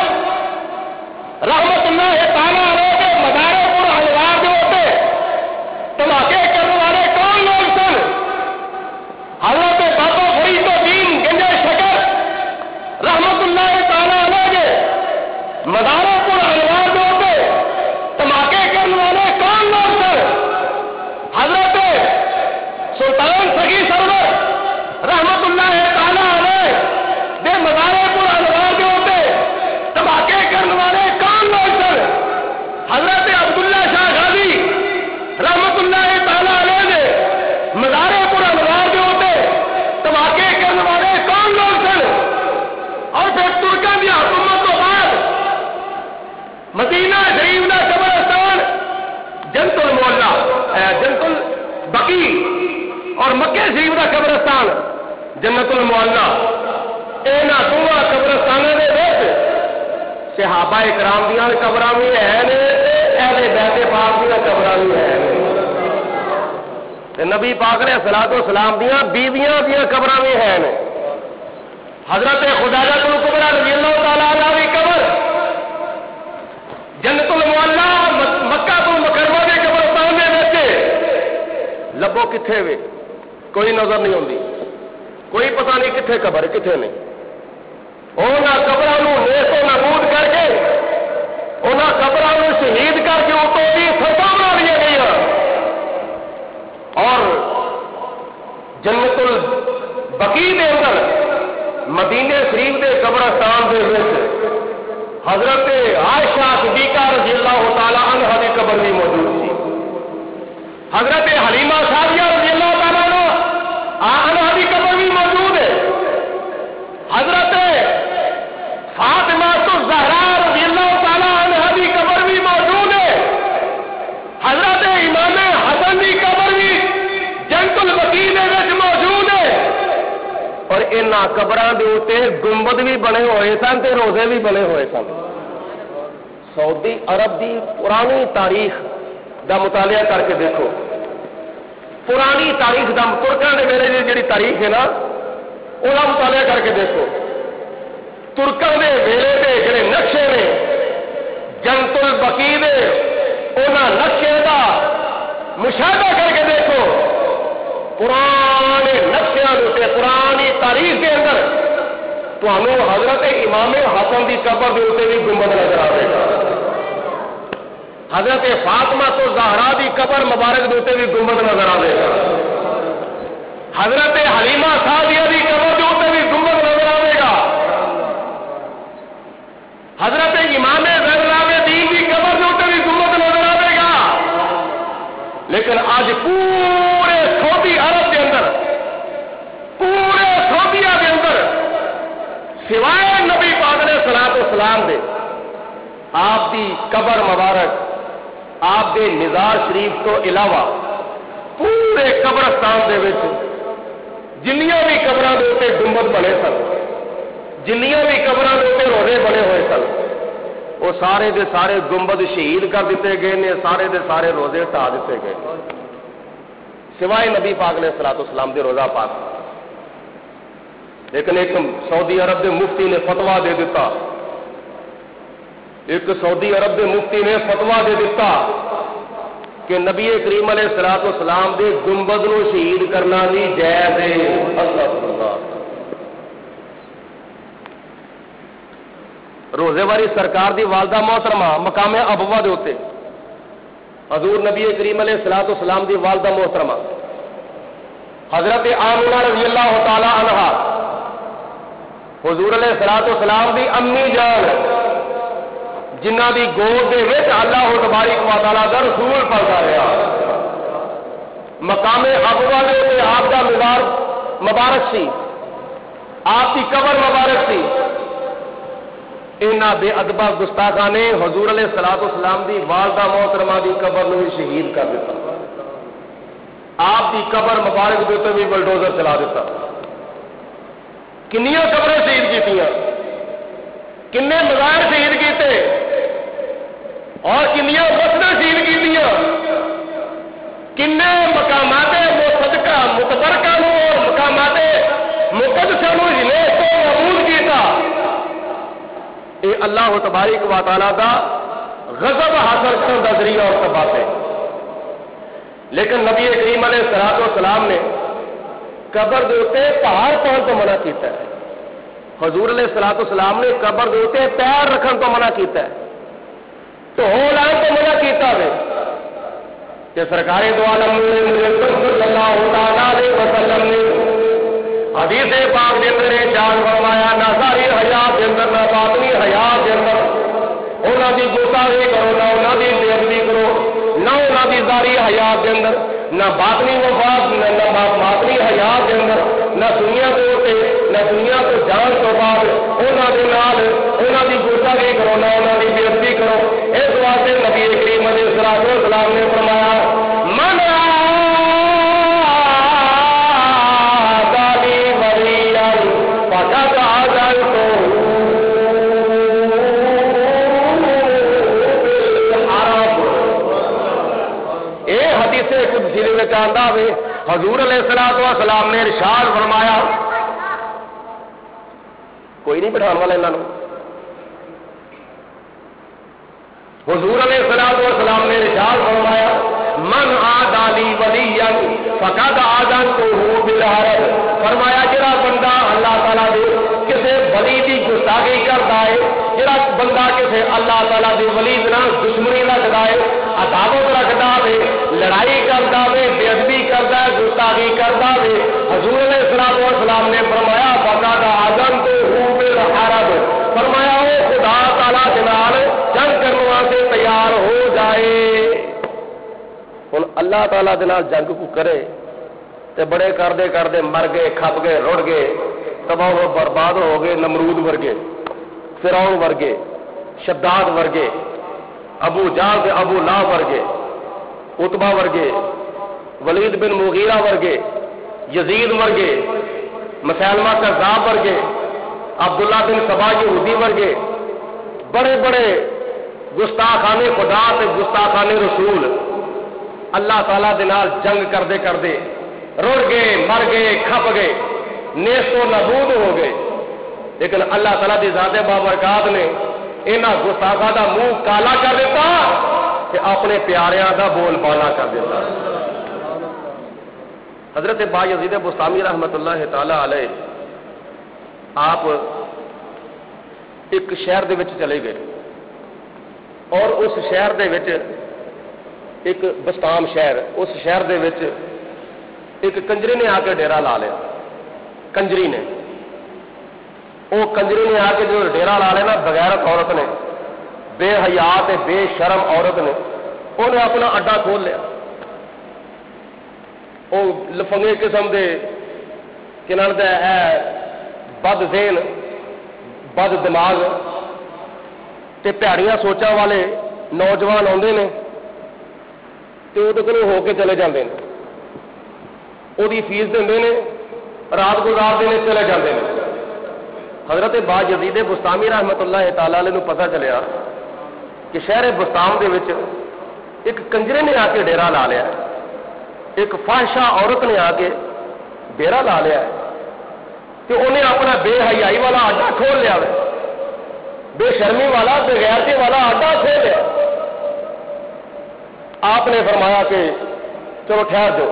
رحمت اللہ تعالیٰ علیہ کے مزارے پور ہلوار کے ہوتے دھماکے کرنے والے کون لوگ سن؟ حضرت بابا فرید الدین گنجے شکر رحمت اللہ تعالیٰ علیہ کے مزارے پور ہلوار کے ہوتے دھماکے کرنے والے کون لوگ سن؟ حضرت سلطان سگی سرور رحمت اللہ تعالیٰ علیہ دے مزارے پور ہلوار کے ہوتے دھماکے کرنے والے کون لوگ سن؟ حضرت عبداللہ شاہ غازی رحمت اللہ تعالیٰ علیہ دے مزارے پور ہلوار کے ہوتے دھماکے کرنے والے کون لوگ سن؟ اور پھر ترکوں کی حکومت تو بعد مدینہ شریف کا قبرستان جنت المعلا جنت البقیع اور مکہ شریف کا قبرستان جنت المعلا یہاں دونوں قبرستانوں کے وچ صحابہ کرام دیا قبر بھی ہیں اہل بیت پاک دیا قبر بھی ہیں، نبی پاک علیہ الصلوۃ والسلام دیا بیویاں دیا قبر بھی ہیں۔ حضرت خداجۃ الکبریٰ رضی اللہ تعالیٰ عنہ کی قبر جنت المعلا مکہ المکرمہ کے قبرستان میں بیٹھے لبو کتنے وے کوئی نظر نہیں آتی، کوئی پتہ نہیں کتنے قبر کتنے نہیں۔ انہوں قبروں نیست و نابود کر کے انہوں قبروں شہید کر کے اتوں بھی فتح بنا دیا گئی اور جنت البقیع کے اندر مدینے شریف کے قبرستان کے حضرت عائشہ صدیقہ رضی اللہ تعالیٰ عنہ کی قبر بھی موجود تھی، حضرت حلیمہ سعدیہ رضی اللہ تعالیٰ عنہ کی قبر بھی موجود ہے، حضرت فاطمہ الزہرا رضی اللہ تعالیٰ عنہ کی قبر بھی موجود ہے، حضرت امام حسن کی قبر بھی جنت البقیع میں موجود ہے، اور ان قبروں کے اتنے گنبد بھی بنے ہوئے سن تے روزے بھی بنے ہوئے سن۔ سعودی عرب کی پرانی تاریخ کا مطالعہ کر کے دیکھو، پرانی تاریخ کا ترکوں کے ویلے کی جی تاریخ ہے نا وہ مطالعہ کر کے دیکھو، ترکوں کے ویلے کے جڑے نقشے نے جنت البقیع دے انہاں نقشے کا مشاہدہ کر کے دیکھو، پرانے نقشیاں سے پرانی تاریخ کے اندر تمہیں حضرت امام حسن کی قبر کے اتنے بھی گنبد نظر آئے گا، حضرت فاطمہ الزہرا کی قبر مبارک کے اتنے بھی گنبد نظر آئے گا، حضرت حلیمہ سعدیہ کی قبر کے اتنے بھی گنبد نظر آئے گا، حضرت امام زین العابدین کی قبر کے اتنے بھی گنبد نظر آئے گا، لیکن آج پورے سعودی عرب کے اندر پورے سعودیہ کے اندر سوائے نبی پاک علیہ الصلوۃ والسلام دے آپ کی قبر مبارک آپ کے نظار شریف تو علاوہ پورے قبرستان دے وچ جنیاں بھی قبراں دے اوتے گنبد بنے سن، جنیاں بھی قبراں دے اوتے روزے بنے ہوئے سن، وہ سارے دے سارے گنبد شہید کر دیتے گئے نے، سارے دے سارے روزے ٹھا دیتے گئے سوائے نبی پاک علیہ الصلوۃ والسلام دے روزہ پاک۔ لیکن ایک سعودی عرب دے مفتی نے فتوا دے دیتا، ایک سعودی عرب دے مفتی نے فتوا دے دیتا کہ نبی کریم علیہ الصلوۃ والسلام دے گنبد نو شہید کرنا بھی جائز ہے۔ اللہ روزے والی سرکار دی والدہ محترمہ مقام ابوا دے اوتے حضور نبی کریم علیہ الصلوۃ والسلام دی والدہ محترمہ حضرت آمنہ رضی اللہ تعالی عنہا حضور علیہ الصلوۃ والسلام دی امی جان جنہ دی گود دے وچ اللہ تبارک و تعالی دا رسول پلدا رہا، مقام ابوا دے اوتے آپ دا مزار مبارک سی، آپ کی قبر مبارک سی، انہاں بے ادبا گستاخاں نے حضور علیہ الصلوۃ والسلام دی والدہ محترمہ دی قبر نو شہید کر دیتا، آپ کی قبر مبارک دے تے بھی بلڈوزر چلا دیتا۔ کنیاں قبریں شہید کیتیاں، کنے مزار شہید کیتے اور کنیاں مسجدیں شہید کیتیاں، کنے مقامات صدقہ متبرکہ نو اور مقامات مقدسہ نو جنہیں تو محفوظ کیتا۔ اے اللہ تبارک و تعالی دا غضب حاصل کرنے کا ذریعہ اور سبب ہے۔ لیکن نبی کریم علیہ الصلوۃ والسلام نے قبر دے اوتے پہاڑ پاؤں تو منع کیتا ہے، حضور علیہ الصلوۃ والسلام نے قبر دے اوتے پیر رکھن تو منع کیتا ہے، تو ہو لائن تو منع کیتا ہے کہ سرکار دو عالم صلی اللہ تعالی علیہ وسلم نے حدیث پاک دے اندر ارشاد فرمایا نہ ظاہری حیات دے اندر نہ باطنی حیات دے اندر انہاں دی گستاخی کرو، نہ انہاں دی بے ادبی کرو، نہ انہاں دی ظاہری حیات دے اندر، نہ باطنی وفات نہ باطنی حیات دے اندر، نہ دنیا دے اوتے نہ دنیا تو جان تو بعد انہاں دے نال انہاں دی گستاخی کرو، نہ انہاں دی بے ادبی کرو۔ اس واسطے نبی کریم علیہ الصلوۃ والسلام نے فرمایا من حضور علیہ الصلوۃ والسلام نے ارشاد فرمایا، کوئی نہیں بٹھان والا انہوں، حضور علیہ الصلوۃ والسلام نے ارشاد فرمایا من عادی لی ولیا فقد آذنتہ بالحرب، فرمایا جڑا بندہ اللہ تعالیٰ دے کسے ولی دی گستاخی کرتا ہے، جڑا بندہ کسے اللہ تعالیٰ دے ولی نال دشمنی رکھتا ہے، عداوت رکھتا ہے، لڑائی کرتا ہے، بے ادبی کرتا ہے، گستاخی کرتا ہے، حضور علیہ الصلوۃ والسلام نے فرمایا فقد آذنتہ بالحرب، فرمایا وہ خدا تعالیٰ دے نال جنگ کرنے واسطے تیار ہو جائے۔ ہن اللہ تعالیٰ دے نال جنگ کو کرے تے بڑے کردے کردے مر گئے، کھپ گئے، رڑ گئے، تباہ و برباد ہو گئے، نمرود ورگے، فرعون ورگے، شداد ورگے، ابو جہل تے ابو لہب ورگے، عتبہ ورگے، ولید بن مغیرہ ورگے، یزید ورگے، مسیلمہ کذاب ورگے، عبداللہ بن سبا یہودی ورگے، بڑے بڑے گستاخان خدا تے گستاخان رسول اللہ تعالیٰ دے نال جنگ کردے کردے رڑ گئے، مر گئے، کھپ گئے، نیست و نابود ہو گئے، لیکن اللہ تعالیٰ دی ذات بابرکات نے انہاں گستاخاں دا منہ کالا کر دیتا کہ اپنے پیاریاں دا بول بالا کر دیتا۔ حضرت بایزید بسطامی رحمت اللہ تعالی علیہ آپ ایک شہر دے وچ چلے گئے اور اس شہر دے وچ ایک بسطام شہر، اس شہر دے وچ ایک کنجری نے آ کے ڈیرا لا لیا، کنجری نے آ کے جو ڈیرا لا لینا بغیرت عورت نے، بے حیات بے شرم عورت نے انہیں اپنا اڈا کھول لیا، وہ لفنگے قسم دے بد ذہن بد دماغ تے پیڑیاں سوچاں والے نوجوان آتے ہیں تو وہ ہو کے چلے جاتے ہیں، وہ فیس دے رات گزارتے ہیں چلے جاتے ہیں. حضرت با یزید بستامی رحمت اللہ تعالی علیہ پتہ چلیا کہ شہر بستام دے وچ ایک کنجرے نے آ کے ڈیرا لا لیا، ایک فاحشہ عورت نے آ کے ڈیرا لا لیا کہ انہیں اپنا بے حیائی والا اڈا کھول لیا، بے شرمی والا بے غیرتی والا اڈا کھول لیا. آپ نے فرمایا کہ چلو ٹھہر جاؤ.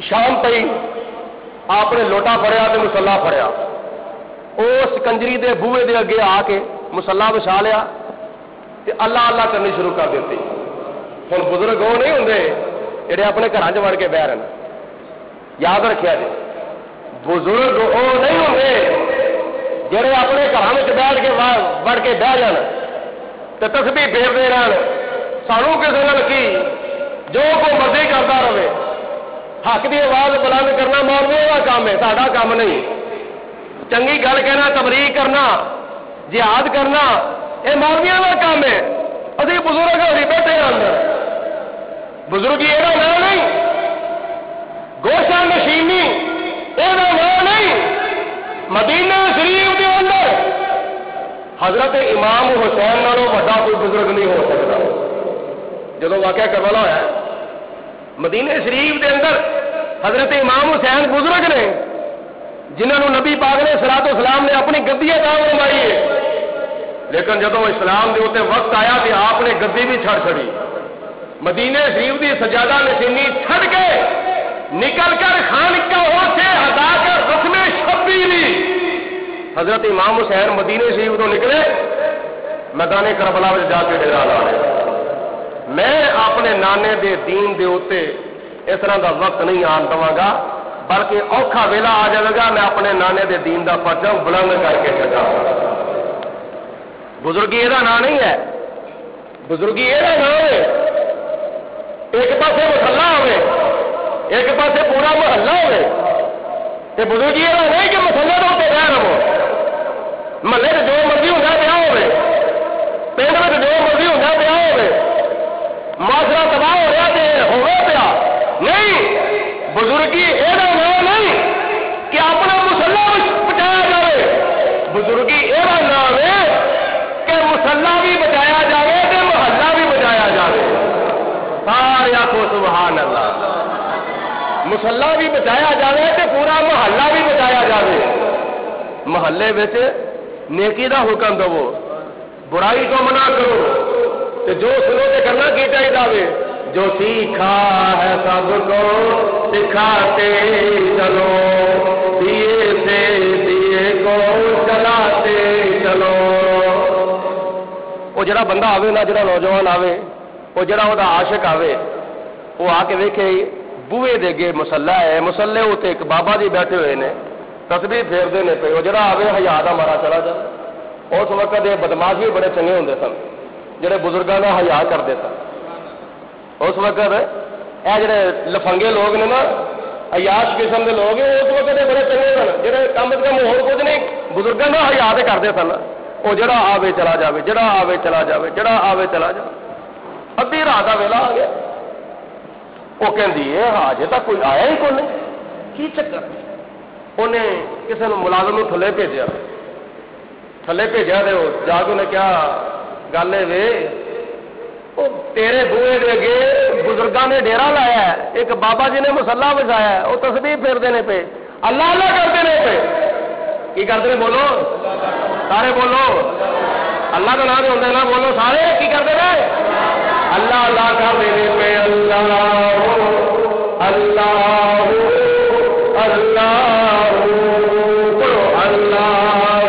شام پئی آپ نے لوٹا پڑیا تو مسلح پڑیا، اس کنجری دے بوئے دے اگے آ کے مسلح بچھا لیا تے اللہ اللہ کرنی شروع کر دیتی. ہن بزرگ وہ نہیں ہوں جڑے اپنے گھر چ وڑ کے بہ رہے ہیں. یاد رکھیا جی، بزرگ وہ نہیں ہوں جڑے اپنے گھر میں بیٹھ کے وڑ کے بہ جان تو تسبیح پھیرتے رہن. سانو کسی نے کی جو کوئی مرضی کرتا رہے، حق کی آواز بلند کرنا مولویوں کا کام ہے، ساڈا کام نہیں. چنگی گل کہنا، تبلیغ کرنا، جہاد کرنا یہ مولویوں کا کام ہے. ابھی بزرگ ابھی بیٹھے ہیں اندر. بزرگ یہ نام نہیں، گوشہ نشینی یہ نام نہیں. مدینہ شریف کے اندر حضرت امام حسین نالوں بڑا کوئی بزرگ نہیں ہو سکتا. جب واقعہ کروانا ہوا مدینہ شریف کے اندر حضرت امام حسین بزرگ نے جنہوں نے نبی پاک نے صلاۃ والسلام نے اپنی گدی عطا فرمائی ہے، لیکن جب اسلام کے اتنے وقت آیا تو آپ نے گدی بھی چھڑ چھڑی. مدینہ شریف کی سجادہ نشینی چھڑ کے نکل کر خانقاہوں سے ہٹا کر رسم شبیری حضرت امام حسین مدینہ شریف تو نکلے میدان کربلا میں جا کے ڈیرا لا لے. میں اپنے نانے دے دین دے اوتے اس طرح دا وقت نہیں آن دواں گا، بلکہ اوکھا ویلا آ جائے گا میں اپنے نانے دے دین دا پرچم بلند کر کے چکا. بزرگی یہ نام نہیں ہے، بزرگی یہ نام ہے. ایک پاسے محلہ ہوئے، ایک پاسے پورا محلہ ہوئے. بزرگی یہ نہیں کہ مسلے کے اتنے رہ رہو، محلے سے جو مرضی ہوتا پیا ہوئے، پنڈ میں جو مرضی ہوتا پیا ہوئے، معاشرہ تباہ ہو رہا ہوگا پیا نہیں. بزرگی یہ نام نہیں کہ اپنا مسلح بچایا جائے. بزرگی یہ نام ہے کہ مسلح بھی بچایا جائے تو محلہ بھی بچایا جائے. سارے آخو سبحان اللہ. مسلح بھی بچایا جائے تو پورا محلہ بھی بچایا جائے. محلے میں نیکی دا حکم دو، برائی کو منع کرو، تو جو سنو تے کرنا کی چاہیے. جو سیکھا ہے سب کو سکھاتے چلو، دیے سے دیے کو چلاتے چلو. وہ جڑا بندہ آوے نا، جڑا نوجوان آوے، وہ جڑا وہ عاشق آوے، وہ آ کے ویکھے بوئے دے گے مسلح ہے، مسلے اتنے ایک بابا جی بیٹھے ہوئے نے تسبیح پھیرتے ہیں پہ. وہ جڑا آوے حیا دا مارا چلا جائے. اس وقت یہ بدماش بھی بڑے چنگے ہوں سن جڑے بزرگوں کا حیا کرتے سن. اس وقت یہ جڑے لفنگے لوگ نے نا، عیاش قسم کے لوگ اس وقت بڑے چنگے سن جڑے کم از کم ہو کچھ نہیں بزرگوں کا حیا کرتے سن. وہ جڑا آوے چلا جاوے، جڑا آوے چلا جاوے، جڑا آوے چلا جاوے. ادھی رات کا ویلا آ گیا، وہ کہندی ہے اجے تک کوئی آیا ہی کون نہیں، کی چکر. انہیں کسی نے ملازم تھلے بھیجا، تھلے بھیجا تو جا کے انہیں کیا گل ہے وے تیرے بوئے دے اگے بزرگاں نے ڈیرا لایا ہے، ایک بابا جی نے مسلح بچایا ہے، وہ تسبیح پھیرتے ہیں پہ، اللہ اللہ کرتے ہیں پہ. کی کرتے ہیں بولو سارے، بولو اللہ کا نام ہوتا ہے نا، بولو سارے کی کرتے ہیں اللہ اللہ کرتے ہیں پہ. اللہ اللہ اللہ بولو اللہ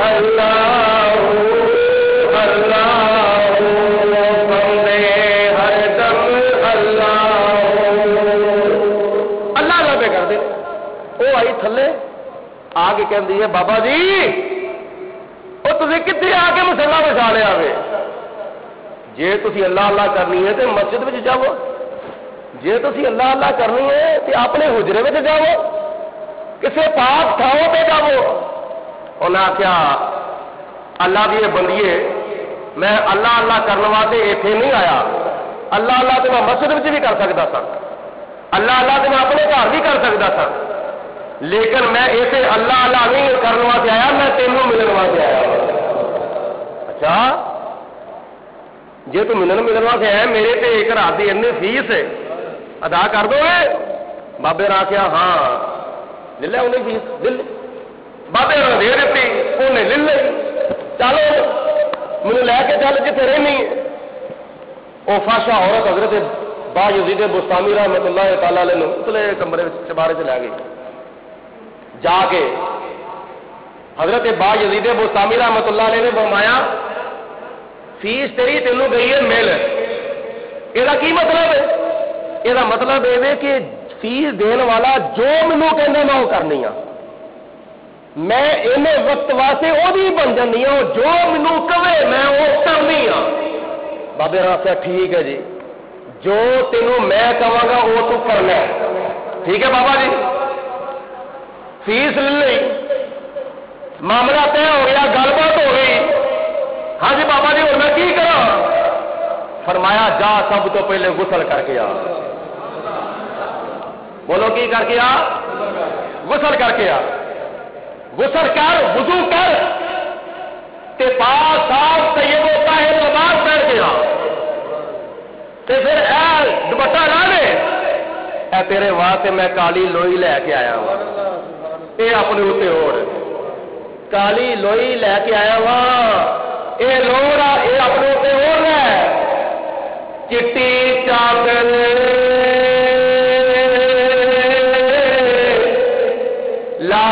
اللہ اللہ بندے ہر دم اللہ اللہ پہ کر دے. وہ آئی تھلے آ کے کہندی ہے بابا جی وہ تھی کتنے آ کے مسلح بچا لیا وے. جی تھی اللہ اللہ کرنی ہے تو مسجد میں جاؤ، جی تھی اللہ اللہ کرنی ہے تو اپنے حجرے میں جاؤ، کسی پاک تھاؤ پہ جاؤ. انہیں آخیا اللہ بھی بندیے میں اللہ اللہ کرنے واسطے اتنے نہیں آیا، اللہ اللہ تو میں مسجد بھی کر سکتا سا، اللہ اللہ تو میں اپنے گھر گھر بھی کر سکتا تھا، لیکن میں اسے اللہ اللہ نہیں کرنے واسطے آیا، میں تینوں ملنے واسطے آیا۔ اچھا جی تو ملنے واسطے آیا، میرے تے ایک رات کی اتنی فیس ادا کر دو گے؟ بابے نے آخیا ہاں لے لیا انہیں فیس، لے لی۔ بابے نے دے دیتی، انہیں لے لی، چلو مجھے لے کے چل جتنے رہنی ہے۔ وہ فاشا عورت حضرت با یزید بستامی رحمت اللہ تعالی علیہ اتلے کمرے چبارے سے لے گئی، جا کے حضرت با یزید بستامی رحمت اللہ علیہ نے فرمایا فیس تیری تینوں گئی ہے مل۔ یہ کی مطلب ہے؟ یہ مطلب یہ کہ فیس دین والا جو مینو کہنا میں وہ کرنی ہوں، میں ان وقت واسطے وہی بن جانی ہوں، جو مینو کہے میں وہ کرنی ہوں۔ بابے نے آخیا ٹھیک ہے جی، جو تینوں میں کہاں گا وہ تو کرنا ہے، ٹھیک ہے بابا جی۔ فیس لے لی، معاملہ طے ہو گیا، گل بات ہو گئی۔ ہاں جی بابا جی اور میں کی کرا؟ فرمایا جا سب تو پہلے غسل کر کے آ۔ بولو کی کر کے آ؟ غسل کر کے آ۔ غسل کر، وضو کر، تے پاک صاف طیب و طاہر لباس پہن کے آ، تے پھر اے دوپٹہ لا لے، اے تیرے واسطے میں کالی لوئی لے کے آیا ہوں، اے اپنے اتنے اوڑ، کالی لوئی لے کے آیا ہوں، اے لوڑا اے اپنے اتنے اوڑ ہے، چٹی چادر لا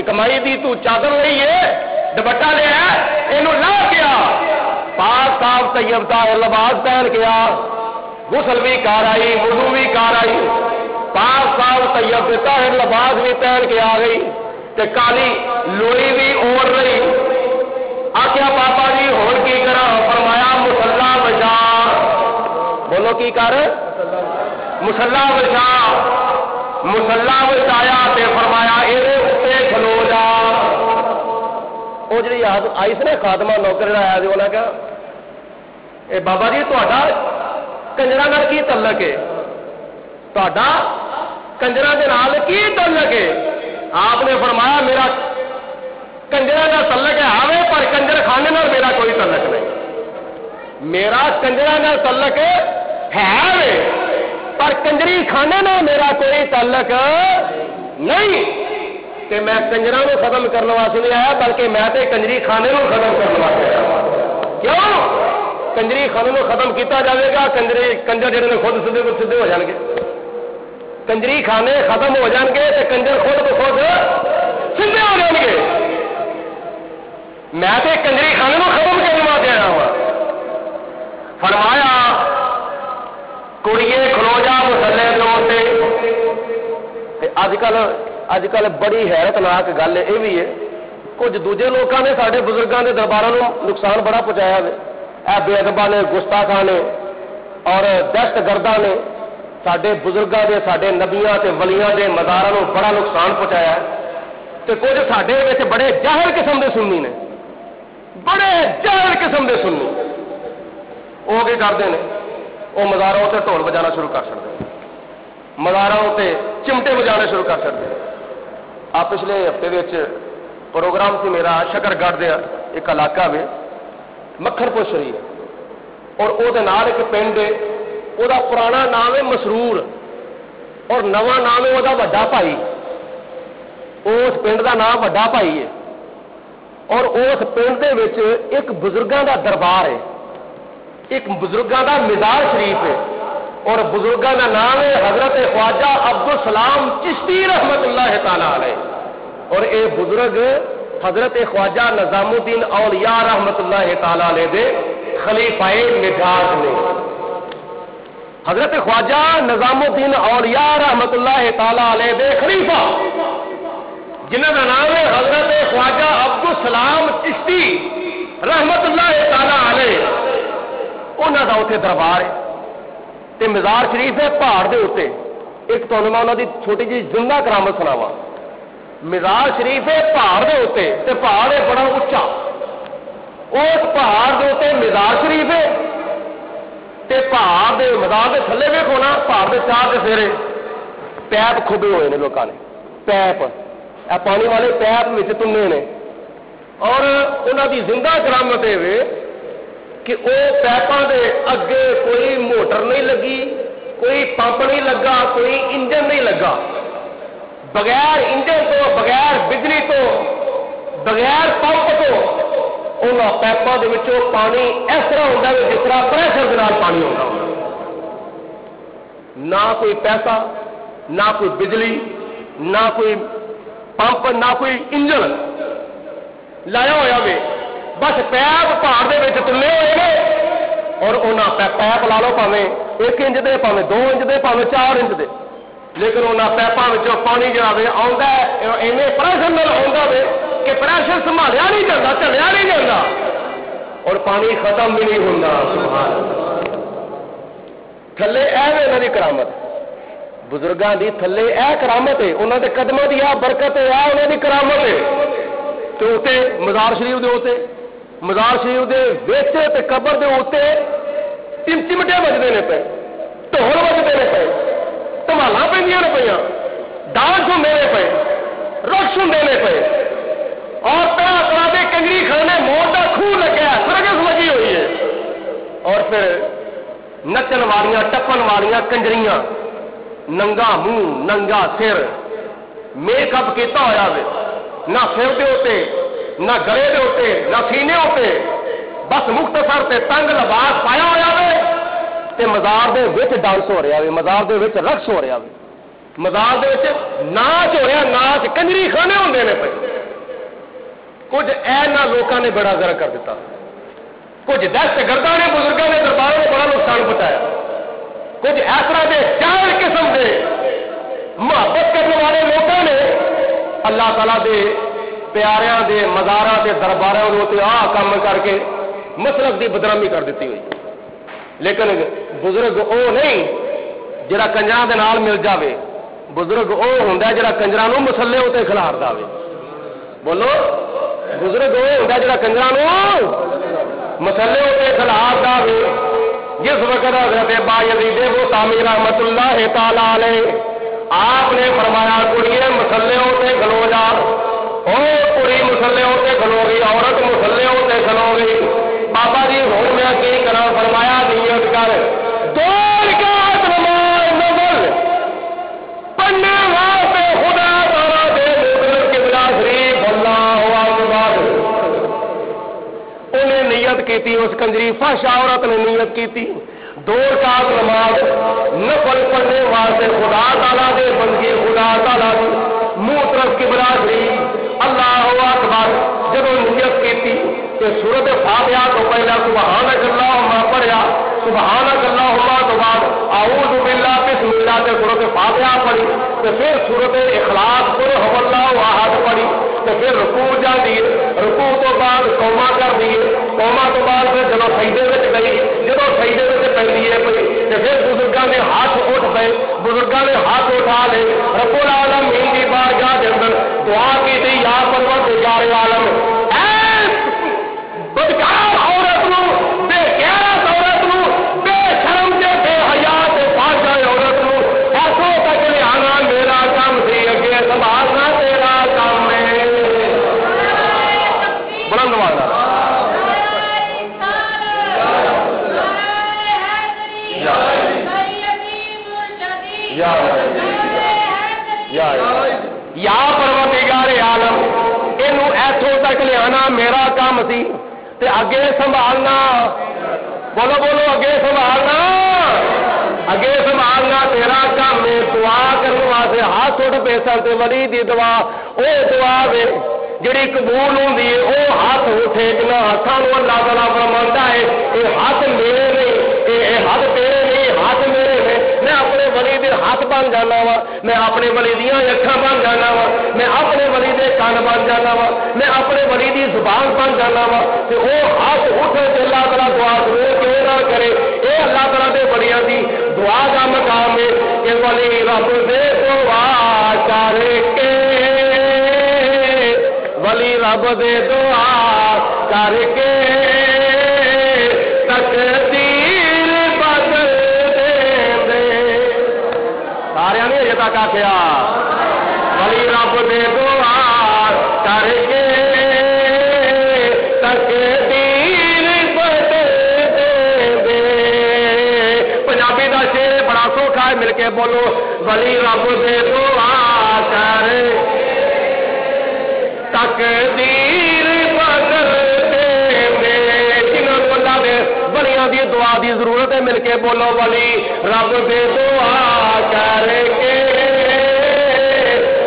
کمائی دی تو چادر لئی ہے، دوپٹہ لیا یہ لا گیا، پاک صاف طیب طاہر لباس پہن کے آ، غسل بھی کر آئی، وضو بھی کر آئی، پاک صاف طیب طاہر لباس بھی پہن کے آ گئی، تے کالی لوئی بھی اوڑ رہی۔ آخیا پاپا جی ہور کی کرا؟ فرمایا مصلا بچا۔ بولو کی کر؟ مصلا بچا۔ مصلا بچایا تے فرمایا یہ کھلو جا۔ وہ جی آئی سی نا خاتمہ نوکر آیا جی، انہیں کہا اے بابا جی تا کنجر کی تعلق ہے؟ تا کنجر کی تعلق ہے؟ آپ نے فرمایا میرا کنجر کا تعلق ہے آوے، پر کنجر خانے نال میرا کوئی تعلق نہیں۔ میرا کنجر کا تعلق ہے پر کنجری خانے نال میرا کوئی تعلق نہیں، کہ میں کنجراں کو ختم کرنے واسطے نہیں آیا، بلکہ میں تے کنجری خانے کو ختم کرنے واسطے آیا۔ کیوں؟ کنجری خانے کو ختم کیتا جائے گا، کنجر جڑے نے خود سیدھے ہو جان گے، کنجری خانے ختم ہو جان گے تے کنجر خود بخود سیدھے ہو جان گے۔ میں تے کنجری خانے کو ختم کرنے واسطے آیا ہوں۔ فرمایا کڑیے کھلو جا مسلے اج کل بڑی حیرت ناک گل یہ بھی ہے، کچھ دوجے لوگوں نے سارے بزرگوں کے درباروں نقصان بڑا پہنچایا ہے، اے بے ادبا نے، گستاخاں نے اور دہشت گرداں نے سارے بزرگوں کے، سارے نبیاں تے ولیاں کے مزاروں بڑا نقصان پہنچایا ہے، تو کچھ سارے بڑے جاہل قسم کے سنی نے، بڑے جاہل قسم کے سنی، وہ کی کرتے ہیں؟ وہ مزاروں سے ڈھول بجانا شروع کر سکتے ہیں، مزاروں سے چمٹے بجانے شروع کر سکتے ہیں۔ آ پچھلے ہفتے پروگرام سی میرا شکر گڑھ دیا ایک علاقہ میں مکھن پور شریف، اور وہ ایک پنڈ ہے، وہ پرانا نام ہے مسرور اور نواں نام ہے وہ وڈا بھائی۔ اس پنڈ کا نام وڈا بھائی ہے، اور اس پنڈ کے ایک بزرگوں کا دربار ہے، ایک بزرگوں کا مزار شریف ہے، اور بزرگوں کا نام ہے حضرت خواجہ عبدالسلام چشتی رحمت اللہ تعالی علیہ۔ اور یہ بزرگ حضرت خواجہ نظام الدین اولیاء رحمت اللہ تعالی علیہ دے خلیفہ مجاز نے. حضرت خواجہ نظام الدین اولیاء رحمت اللہ تعالی علیہ دے خلیفہ جنہوں کا نام ہے حضرت خواجہ عبدالسلام چشتی رحمت اللہ تعالی علیہ، انہوں کا اتنے دربار ہے تے مزار شریف ہے پہاڑ دے اتنے. ایک تو میں انہوں کی چھوٹی جی زندہ کرامت سناوا. مزار شریف ہے پہاڑ دے اتنے تے پہاڑ ہے بڑا اچا. اس پہاڑ دے اتنے مزار شریف ہے تے پہاڑ دے مزار دے تھلے ویکھو نا پہاڑ دے چار دے سیرے پیپ کھبے ہوئے نے لوگوں نے. پیپ پانی والے پیپ تمنے نے اور انہوں کی زندہ کرامت ہے کہ وہ پیپاں دے اگے کوئی موٹر نہیں لگی، کوئی پمپ نہیں لگا، کوئی انجن نہیں لگا. بغیر انجن تو، بغیر بجلی تو، بغیر پمپ تو انہوں پیپاں دے وچوں پانی اس طرح ہوتا ہے جس طرح پریشر کے نال پانی ہوتا ہے. نہ کوئی پیسہ، نہ کوئی بجلی، نہ کوئی پمپ، نہ کوئی انجن لایا ہوا وے. بس پیپ پہاڑ دے وچ تلے ہوئے نے اور انہاں پیپ لا لو پاویں 1 انچ دے، پاویں 2 انچ دے، پاویں 4 انچ دے، لیکن انہاں پیپاں وچوں پانی جڑا وے آوندا ہے ایویں پریشر نال آوندا وے کہ پریشر سنبھالیا نہیں جاندا، چلیا نہیں جاندا اور پانی ختم بھی نہیں ہوندا. سبحان اللہ. تھلے ایویں انہاں دی کرامت، بزرگاں دی تھلے اے کرامت ہے، انہاں دے قدماں دی آ برکت ہے، آ انہاں دی کرامت ہے. تو اتنے مزار شریف دے اتنے، مزار شریف دے ویچے تے قبر دے اتنے چمٹے بجتے ہیں پے، ڈھول بجتے ہیں پے، دھمالاں پہ پہ، ڈانس ہوں پے، رقص ہوں پے اور طرح طرح کے کنجری کھانے موت کا خوہ لگا سرگس لگی ہوئی ہے. اور پھر نچن والیاں ٹپن والیاں کنجریاں، ننگا منہ ننگا سر، میک اپ کیتا ہوا وے، نہ سر دے ہوتے، نہ گلے دے ہوتے، نہ سینے ہوتے، بس مختصر تے تنگ لباس پایا ہوا وے تے مزار دے وچ ڈانس ہو رہا وے، مزار دے وچ رقص ہو رہا وے، مزار دے وچ ناچ ہو رہا، ناچ کنجری کھانے ہوندے نے پے. کچھ اینا لوکاں نے بڑا ذرا کر دیتا، کچھ دہشت گرداں نے بزرگاں نے درباروں میں بڑا نقصان پہنچایا، کچھ اس طرح کے جاہل قسم کے محبت کرنے والے لوگوں نے اللہ تعالیٰ دے پیاریاں دے مزاراں دے درباراں دے آ کام کر کے مسلک دی بدنامی کر دیتی ہوئی. لیکن بزرگ او نہیں جڑا کنجراں دے نال مل جاوے، بزرگ او ہوندا جڑا کنجراں نوں مسلے اوتے کھلاردا ہوے. بولو بزرگ او ہوندا جڑا کنجراں نوں مسلے اوتے کھلاردا ہوے. جس وقت حضرت بایزید بستامی رحمت اللہ تعالی علیہ آپ نے فرمایا کڑیے مسلے ہوتے کھلو جا، او کڑی مسلے ہوتے کھلو گئی، عورت مسلے ہوتے کھلو گئی. بابا جی ہوں میں کی کرا؟ فرمایا نیت کر 2 رکعت نماز نفل پڑھنے واسطے خدا تعالیٰ دے بزرگ قبلہ شریف اللہ اکبر. انہیں نیت کی تھی، اس کنجری فحش عورت نے نیت کی تھی 2 رکعت نماز نفل پڑھنے واسطے خدا تعالیٰ دے بندگی خدا تعالیٰ دی منہ طرف قبلہ شریف اللہ اکبر. جب نیت کی تھی کہ سورت فاتحہ تو پہلا سبحانک اللہم پڑھیا، سبحانک اللہم تو بعد اعوذ باللہ بسم اللہ سے سورت فاتحہ پڑھی، تو پھر سورت اخلاص قل هو اللہ احد پڑھی، تو پھر رکوع جا دیے، رکوع تو بعد قوما کر دیے، قوما تو بعد پھر جب سجدے وچ گئی، جب سجدے وچ پہلی ہے پئی تو پھر بزرگاں نے ہاتھ اٹھ پے، بزرگاں نے ہاتھ اٹھا لے، رب العالمین دی بارگاہ دے اندر دعا کی تھی یا پروردگار عالم بدکار عورت نو، بے غیرت عورت نو، بے شرم تے بے حیا تے فاحشہ عورت نو ایسوں تک لے آنا میرا کام سی، اگے سنبھالنا تیرا کام ہے. بلند والا یا پروردگار عالم اینو ایتھوں تک لے آنا میرا کام سی تے اگے سنبھالنا. بولو بولو اگے سنبھالنا، اگے سنبھالنا تیرا کام ہے. دعا کرنے واسطے ہاتھ اٹھ پے سر تے ولی دی دعا او دعا وے جڑی قبول ہوندی ہے وہ ہاتھ اٹھے جنہاں ہاتھاں نوں اللہ تعالیٰ فرماندا ہے یہ ہاتھ میرے نہیں، یہ ہاتھ تیرے نہیں، ہاتھ میرے نے، میں اپنے ولی دے ہاتھ بن جانا وا، میں اپنے ولی دیاں اکھاں بن جانا وا، میں اپنے ولی دے کان بن جانا وا، میں اپنے ولی دی زبان بن جانا وا، تے او ہاتھ اٹھے تے اللہ تعالیٰ دعا ضرور کیوں نہ کرے۔ اے اللہ تعالیٰ دے بڑیاں دی دعا دا مقام ہے کہ ولی رب دے دعا کر کے، ولی رب دے دعا کر کے تقدیر بدل دے دے۔ سارے نہیں اجے تک آخیا ولی رب دے دعا کر کے تقدیر بدل دے دے۔ پنجابی دا شعر بڑا سوکھا ہے، مل کے بولو ولی رب دے دعا کر تقدیر بدل دے دے۔ جنہوں کو اللہ دے بڑیاں دی دعا دی ضرورت ہے، مل کے بولو ولی رب دے دعا کر کے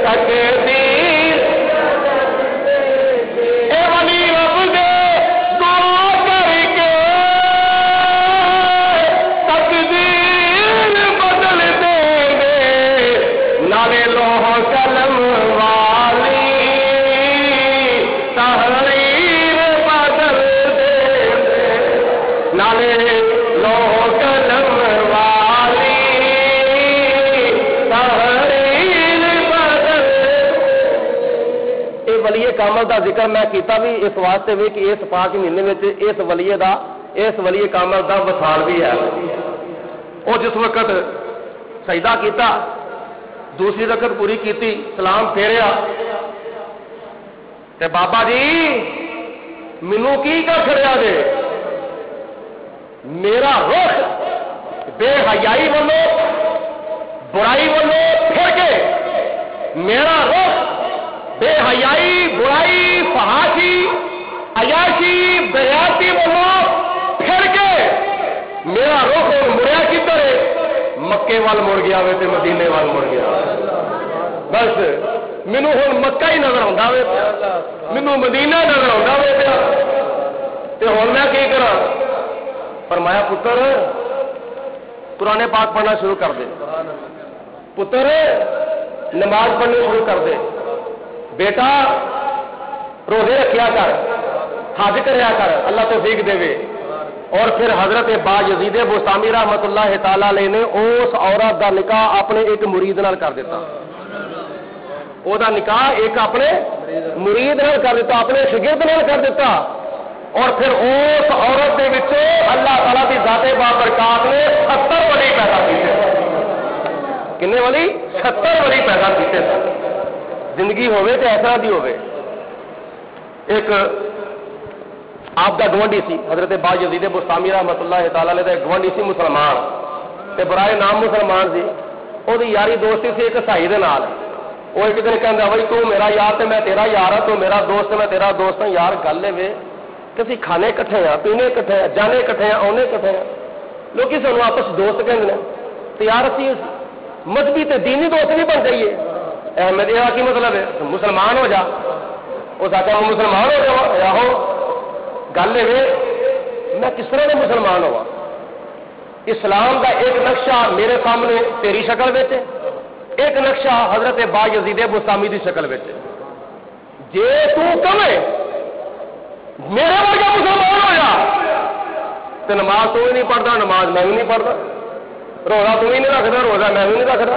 تقدیر، اے ولی رب دے دعا کر کے تقدیر بدل دے دے۔ نالے لوح قلم والی تحریر بدل دے دے، نالے لوح قلم والی تحریر بدل دے۔ یہ ولی کامل دا ذکر میں کیتا بھی اس واسطے بھی کہ اس پاک مہینے میں اس ولی کامل دا وصال بھی ہے۔ وہ جس وقت سجدہ کیتا، دوسری رکعت پوری کیتی، سلام پھیریا تے بابا جی مینوں کی کر چھڑیا جے؟ میرا رخ بے حیائی والوں برائی والوں پھر کے، میرا رخ بے حیائی برائی فحاشی عیاشی بیاتی والوں پھر کے، میرا رخ مڑیا کدھر ہے؟ مکے وال مڑ گیا وے تے مدینے وال مڑ گیا۔ بس مینو ہن مکہ ہی نظر آتا وے پیا، مینو مدینہ نظر آتا وے پیا، تے ہن میں کی کراں؟ فرمایا پتر قرآن پاک پڑھنا شروع کر دے، پتر نماز پڑھنی شروع کر دے، بیٹا روزے رکھیا کر، حج کریا کر، اللہ توفیق دے وے۔ اور پھر حضرت با یزید بستامی رحمت اللہ تعالی علیہ نے اس عورت دا نکاح اپنے ایک مرید نال کر دیتا، او دا نکاح ایک اپنے مرید نال کر دیتا، اپنے شاگرد نال کر دیتا۔ اور پھر اس عورت دے وچوں اللہ تعالیٰ دی ذات بابرکات نے 70 ولی پیدا کیتے۔ کنے ولی؟ 70 ولی پیدا کیتے۔ زندگی ہوئے تے ایسا دی ہوئے۔ ایک آپ کا گوانڈی سی حضرت با یزید بستامی رحمت اللہ تعالی علیہ دا گوانڈی سی مسلمان، تے برائے نام مسلمان سی، وہ یاری دوستی سی ایک عیسائی دے نال۔ وہ ایک دن کہندا بھائی تو میرا یار تے میں تیرا یار ہاں، تو میرا دوست تے میں تیرا دوست ہاں، یار گل لے کہ اسی کھانے کٹھے ہیں، پینے کٹھے ہیں، جانے کٹھے ہیں، آنے کٹھے ہیں، لوگ سانوں آپس دوست کہندے نے، تے یار اسی مذہبی تے دینی دوست نہیں بن جائیے۔ احمد یہ کی مطلب ہے مسلمان ہو جا، اس آخر میں مسلمان ہو جا آہو، گل یہ میں کس طرح کا مسلمان ہوا؟ اسلام کا ایک نقشہ میرے سامنے تیری شکل بیٹے، ایک نقشہ حضرت با یزید بستامی دی شکل بیٹے۔ جے تو کمے میرے ورگا مسلمان ہو جا تو نماز تو ہی نہیں پڑھتا، نماز میں بھی نہیں پڑھتا، روزہ تو ہی نہیں رکھتا، روزہ میں بھی نہیں رکھتا،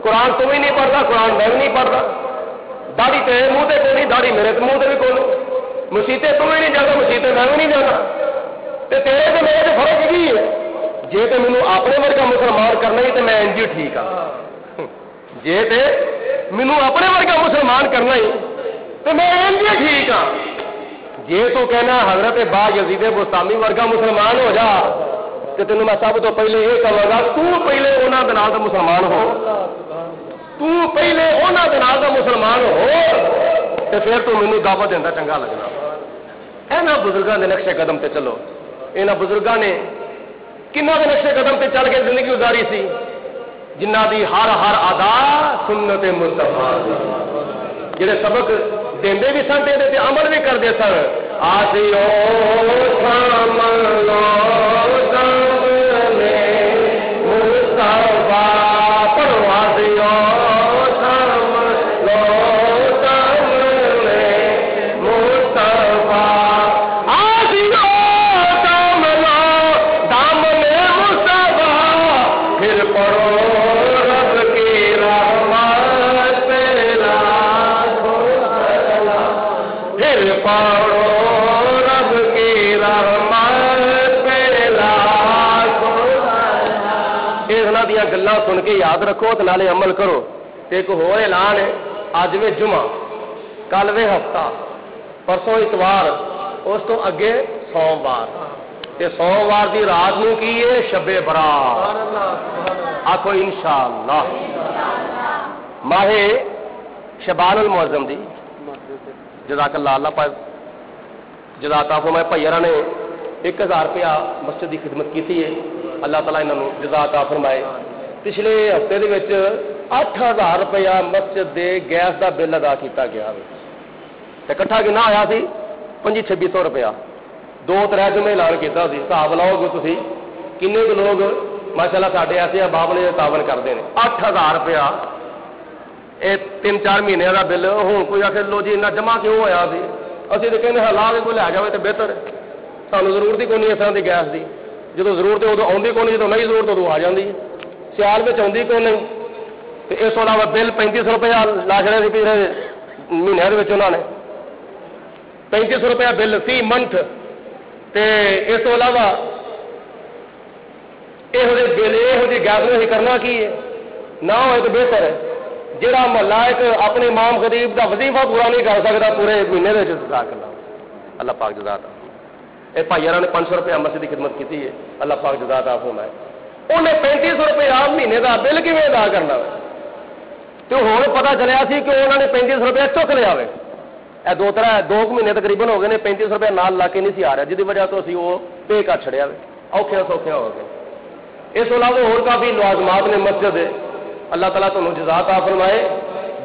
قرآن تو ہی نہیں پڑھتا، قرآن میں بھی نہیں پڑھتا، داڑھی تیرے منہ تے کوئی نہیں، داڑھی میرے منہ تے بھی کوئی نہیں، مسیطے تو ہی نہیں جاتا، مسیطے میں بھی نہیں جاتا، تے تیرے تے میرے تے فرق کی ہے؟ جے تے مینوں اپنے ورگا مسلمان کرنا ہی تے میں انج ہی ٹھیک ہاں، جے تے مینوں اپنے ورگا مسلمان کرنا ہی تے میں انج ہی ٹھیک ہاں۔ جے تو کہنا حضرت با یزید بستامی ورگا مسلمان ہو جا کہ تینوں میں سب تو پہلے یہ کہوں گا تو پہلے انہاں دے نال دا مسلمان ہو، تو پہلے انہاں دے نال دا مسلمان ہو تے پھر تو مینوں دعوت دیندا چنگا لگنا۔ انہاں بزرگاں دے نقشے قدم تے چلو، انہاں بزرگاں نے کنہاں دے نقشے قدم تے چل کے زندگی گزاری سی، جنہاں دی ہر ادا سنت مصطفیٰ، جڑے سبق دیندے بھی سن تے عمل بھی کرتے سن. آسیو شام لو سامنے مصطفیٰ پڑھو آسیو شام لو سامنے مصطفیٰ آسیو شام لو دامنے مصطفیٰ پھر پڑھو رب کی رحمت پہ لاکھوں سلام پھر پڑھو رب کی رحمت پہ لاکھوں سلام. انہاں دیاں گلاں سن کے یاد رکھو تے نالے عمل کرو. ایک ہور اعلان ہے اج وے جمعہ کل وے ہفتہ پرسوں اتوار اس تو اگے سوموار تے سوموار دی رات نو کی ہے شب برات. آکھو انشاءاللہ ماہ شعبان المعظم دی جزاک اللہ اللہ پاک جزاک آپ میں بھائیاں نے 1000 روپیہ مسجد کی خدمت کی ہے. اللہ تعالیٰ انہوں جزاک آپ فرمائے. پچھلے ہفتے دے وچ 8000 روپیہ مسجد دے گیس دا بل ادا کیتا گیا تے اکٹھا کنا آیا سی 2500 روپیہ. 2-3 جمعے اعلان کیتا سی. حساب لاؤ گے تسی کنے لوگ ماشاءاللہ ساڈے ایسے باپ نے تعاون کرتے ہیں. 8000 روپیہ یہ 3-4 مہینے کا بل. ہوں کوئی آخر لو جی اتنا جمع کیوں ہوا سی. اسی تو کہنے ہلا کے کوئی لے جائے تو بہتر ہے. سانو ضرورت ہی کون اس طرح کی گیس کی. جدو ضرورت ہے ادو آتی کون, جدو نہیں ضرورت ادو آ جاتی ہے. سیال میں آتی کون نہیں. تو اس کو علاوہ بل 3500 روپیہ لا چڑیا سی پچھلے مہینے انہوں نے 3500 روپیہ بل فی منتھ. اس کو علاوہ یہ بل یہ گیس میں کرنا کی ہے نہ ہوئے تو بہتر ہے. جہاں محلہ ایک اپنے امام خطیب کا وظیفہ پورا نہیں کر سکتا پورے مہینے میں جزا کرنا. اللہ پاک جزا عطا. یہ بھائی نے 500 روپیہ مسجد کی خدمت کی ہے. اللہ پاک جزا عطا فرمائے. انہیں 3500 روپیہ مہینے کا بل کیون ادا کرنا ہے. تو ہوں پتا چلیا سی کہ انہوں نے 3500 روپیہ چک لیا ہے. یہ 2 مہینے تقریباً ہو گئے نے 3500 روپیہ نال لا کے نہیں سی آ رہا, جس وجہ تو اسی وہ پے کر چھڑیا ہے. اوکھے سوکھے ہو گئے. اس کے علاوہ اور کافی لوازمات نے مسجد. اللہ تعالیٰ تمہیں جزا عطا فرمائے.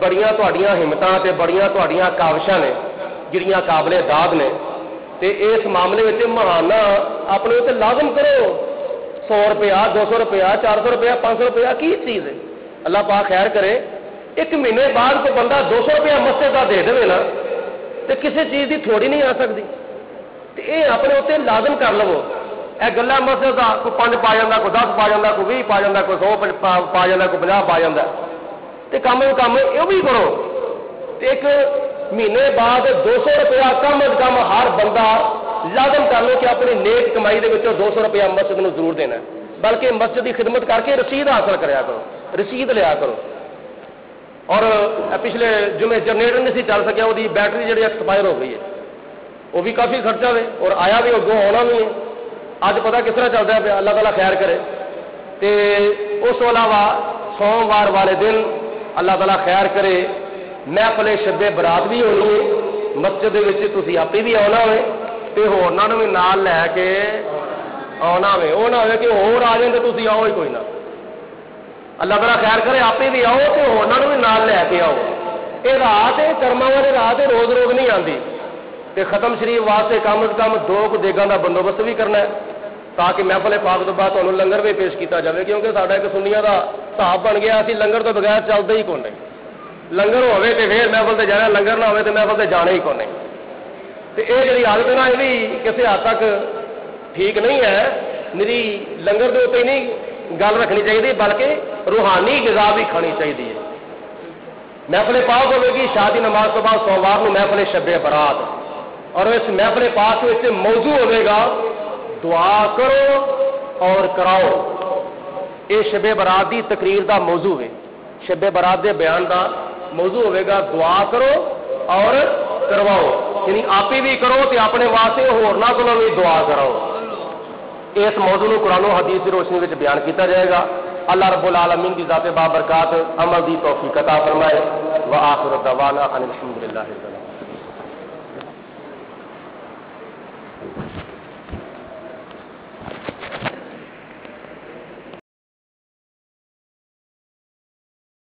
بڑیاں تہاڈیاں ہمتاں تے بڑیاں تہاڈیاں کاوشاں نے جڑیاں قابل داد نے. تے اس معاملے میں مہانہ اپنے اتنے لازم کرو. 100 روپیہ 200 روپیہ 400 روپیہ 500 روپیہ کی چیز ہے. اللہ پاک خیر کرے. ایک مہینے بعد کوئی بندہ 200 روپیہ مسجد کا دے دے نا تو کسی چیز کی تھوڑی نہیں آ سکتی. یہ اپنے اتنے لازم کر لو. یہ گلا مسجد کا کوئی 5 پا جاتا, کوئی 10 پا جاتا, کوئی 20 پا جاتا, کوئی 100 پا جاتا, کوئی 50 پا جاتا. تو کم یہ بھی کرو. ایک مہینے بعد 200 روپیہ کم از کم ہر بندہ لازم کر لو کہ اپنی نیک کمائی کے 200 روپیہ مسجد میں ضرور دینا. بلکہ مسجد کی خدمت کر کے رسید حاصل کریا کرو, رسید لیا کرو. اور پچھلے جمعے جنریٹر نہیں سی چل سکیا, وہ بیٹری جی ایکسپائر ہو گئی ہے. وہ بھی کافی خرچہ ہے اور آیا بھی اگوں آنا بھی ہے. اج پتا کس طرح چلتا ہے پیا. اللہ تعالیٰ خیر کرے. تے اس کو علاوہ سوموار والے دن اللہ تعالیٰ خیر کرے محفل شب برات بھی ہونی ہے مسجد. تھی آپ بھی آنا ہوئے تو ہونا بھی نال لے کے آنا ہوئے. وہ نہ ہو کہ ہور آ جائیں تو تھی آؤ ہی کوئی نہ. اللہ تعالیٰ خیر کرے آپ بھی آؤ تو ہونا بھی نال لے کے آؤ. یہ رات ہے کرما والی رات ہے, روز روز نہیں آتی. تے ختم شریف واسطے کم از کم 2 دیگاں کا بندوبست بھی کرنا ہے تاکہ محفل پاک تو بعد تمہیں لنگر بھی پیش کیا جائے. کیونکہ ساڈا ایک سنیاں کا حساب بن گیا اسی لنگر تو بغیر چلتے ہی کون نہیں. لنگر ہوے تو پھر محفل سے جانا, لنگر نہ ہوے تو محفل سے جانا ہی کون نہیں. تو یہ جی عادت نا یہ بھی کسی حد تک ٹھیک نہیں ہے. میری لنگر کے اتنے ہی نہیں گل رکھنی چاہیے بلکہ روحانی غذا بھی کھانی چاہیے. محفل پاک ہوے گی شادی نماز تو بعد سوموار کو محفل شب برات. اور اس محفل پاک میں موضوع ہوئے گا دعا کرو اور کراؤ. یہ شب برات کی تقریر دا موضوع ہے. شب برات دے بیان دا موضوع ہوئے گا دعا کرو اور کرواؤ. یعنی آپ بھی کرو تو اپنے واسطے ہورنا کو بھی دعا کراؤ. اس موضوع کو قرآن و حدیث کی روشنی میں بیان کیا جائے گا. اللہ رب العالمین کی ذات بابرکات عمل دی توفیق عطا فرمائے. وآخر دعوانا ان الحمد للہ.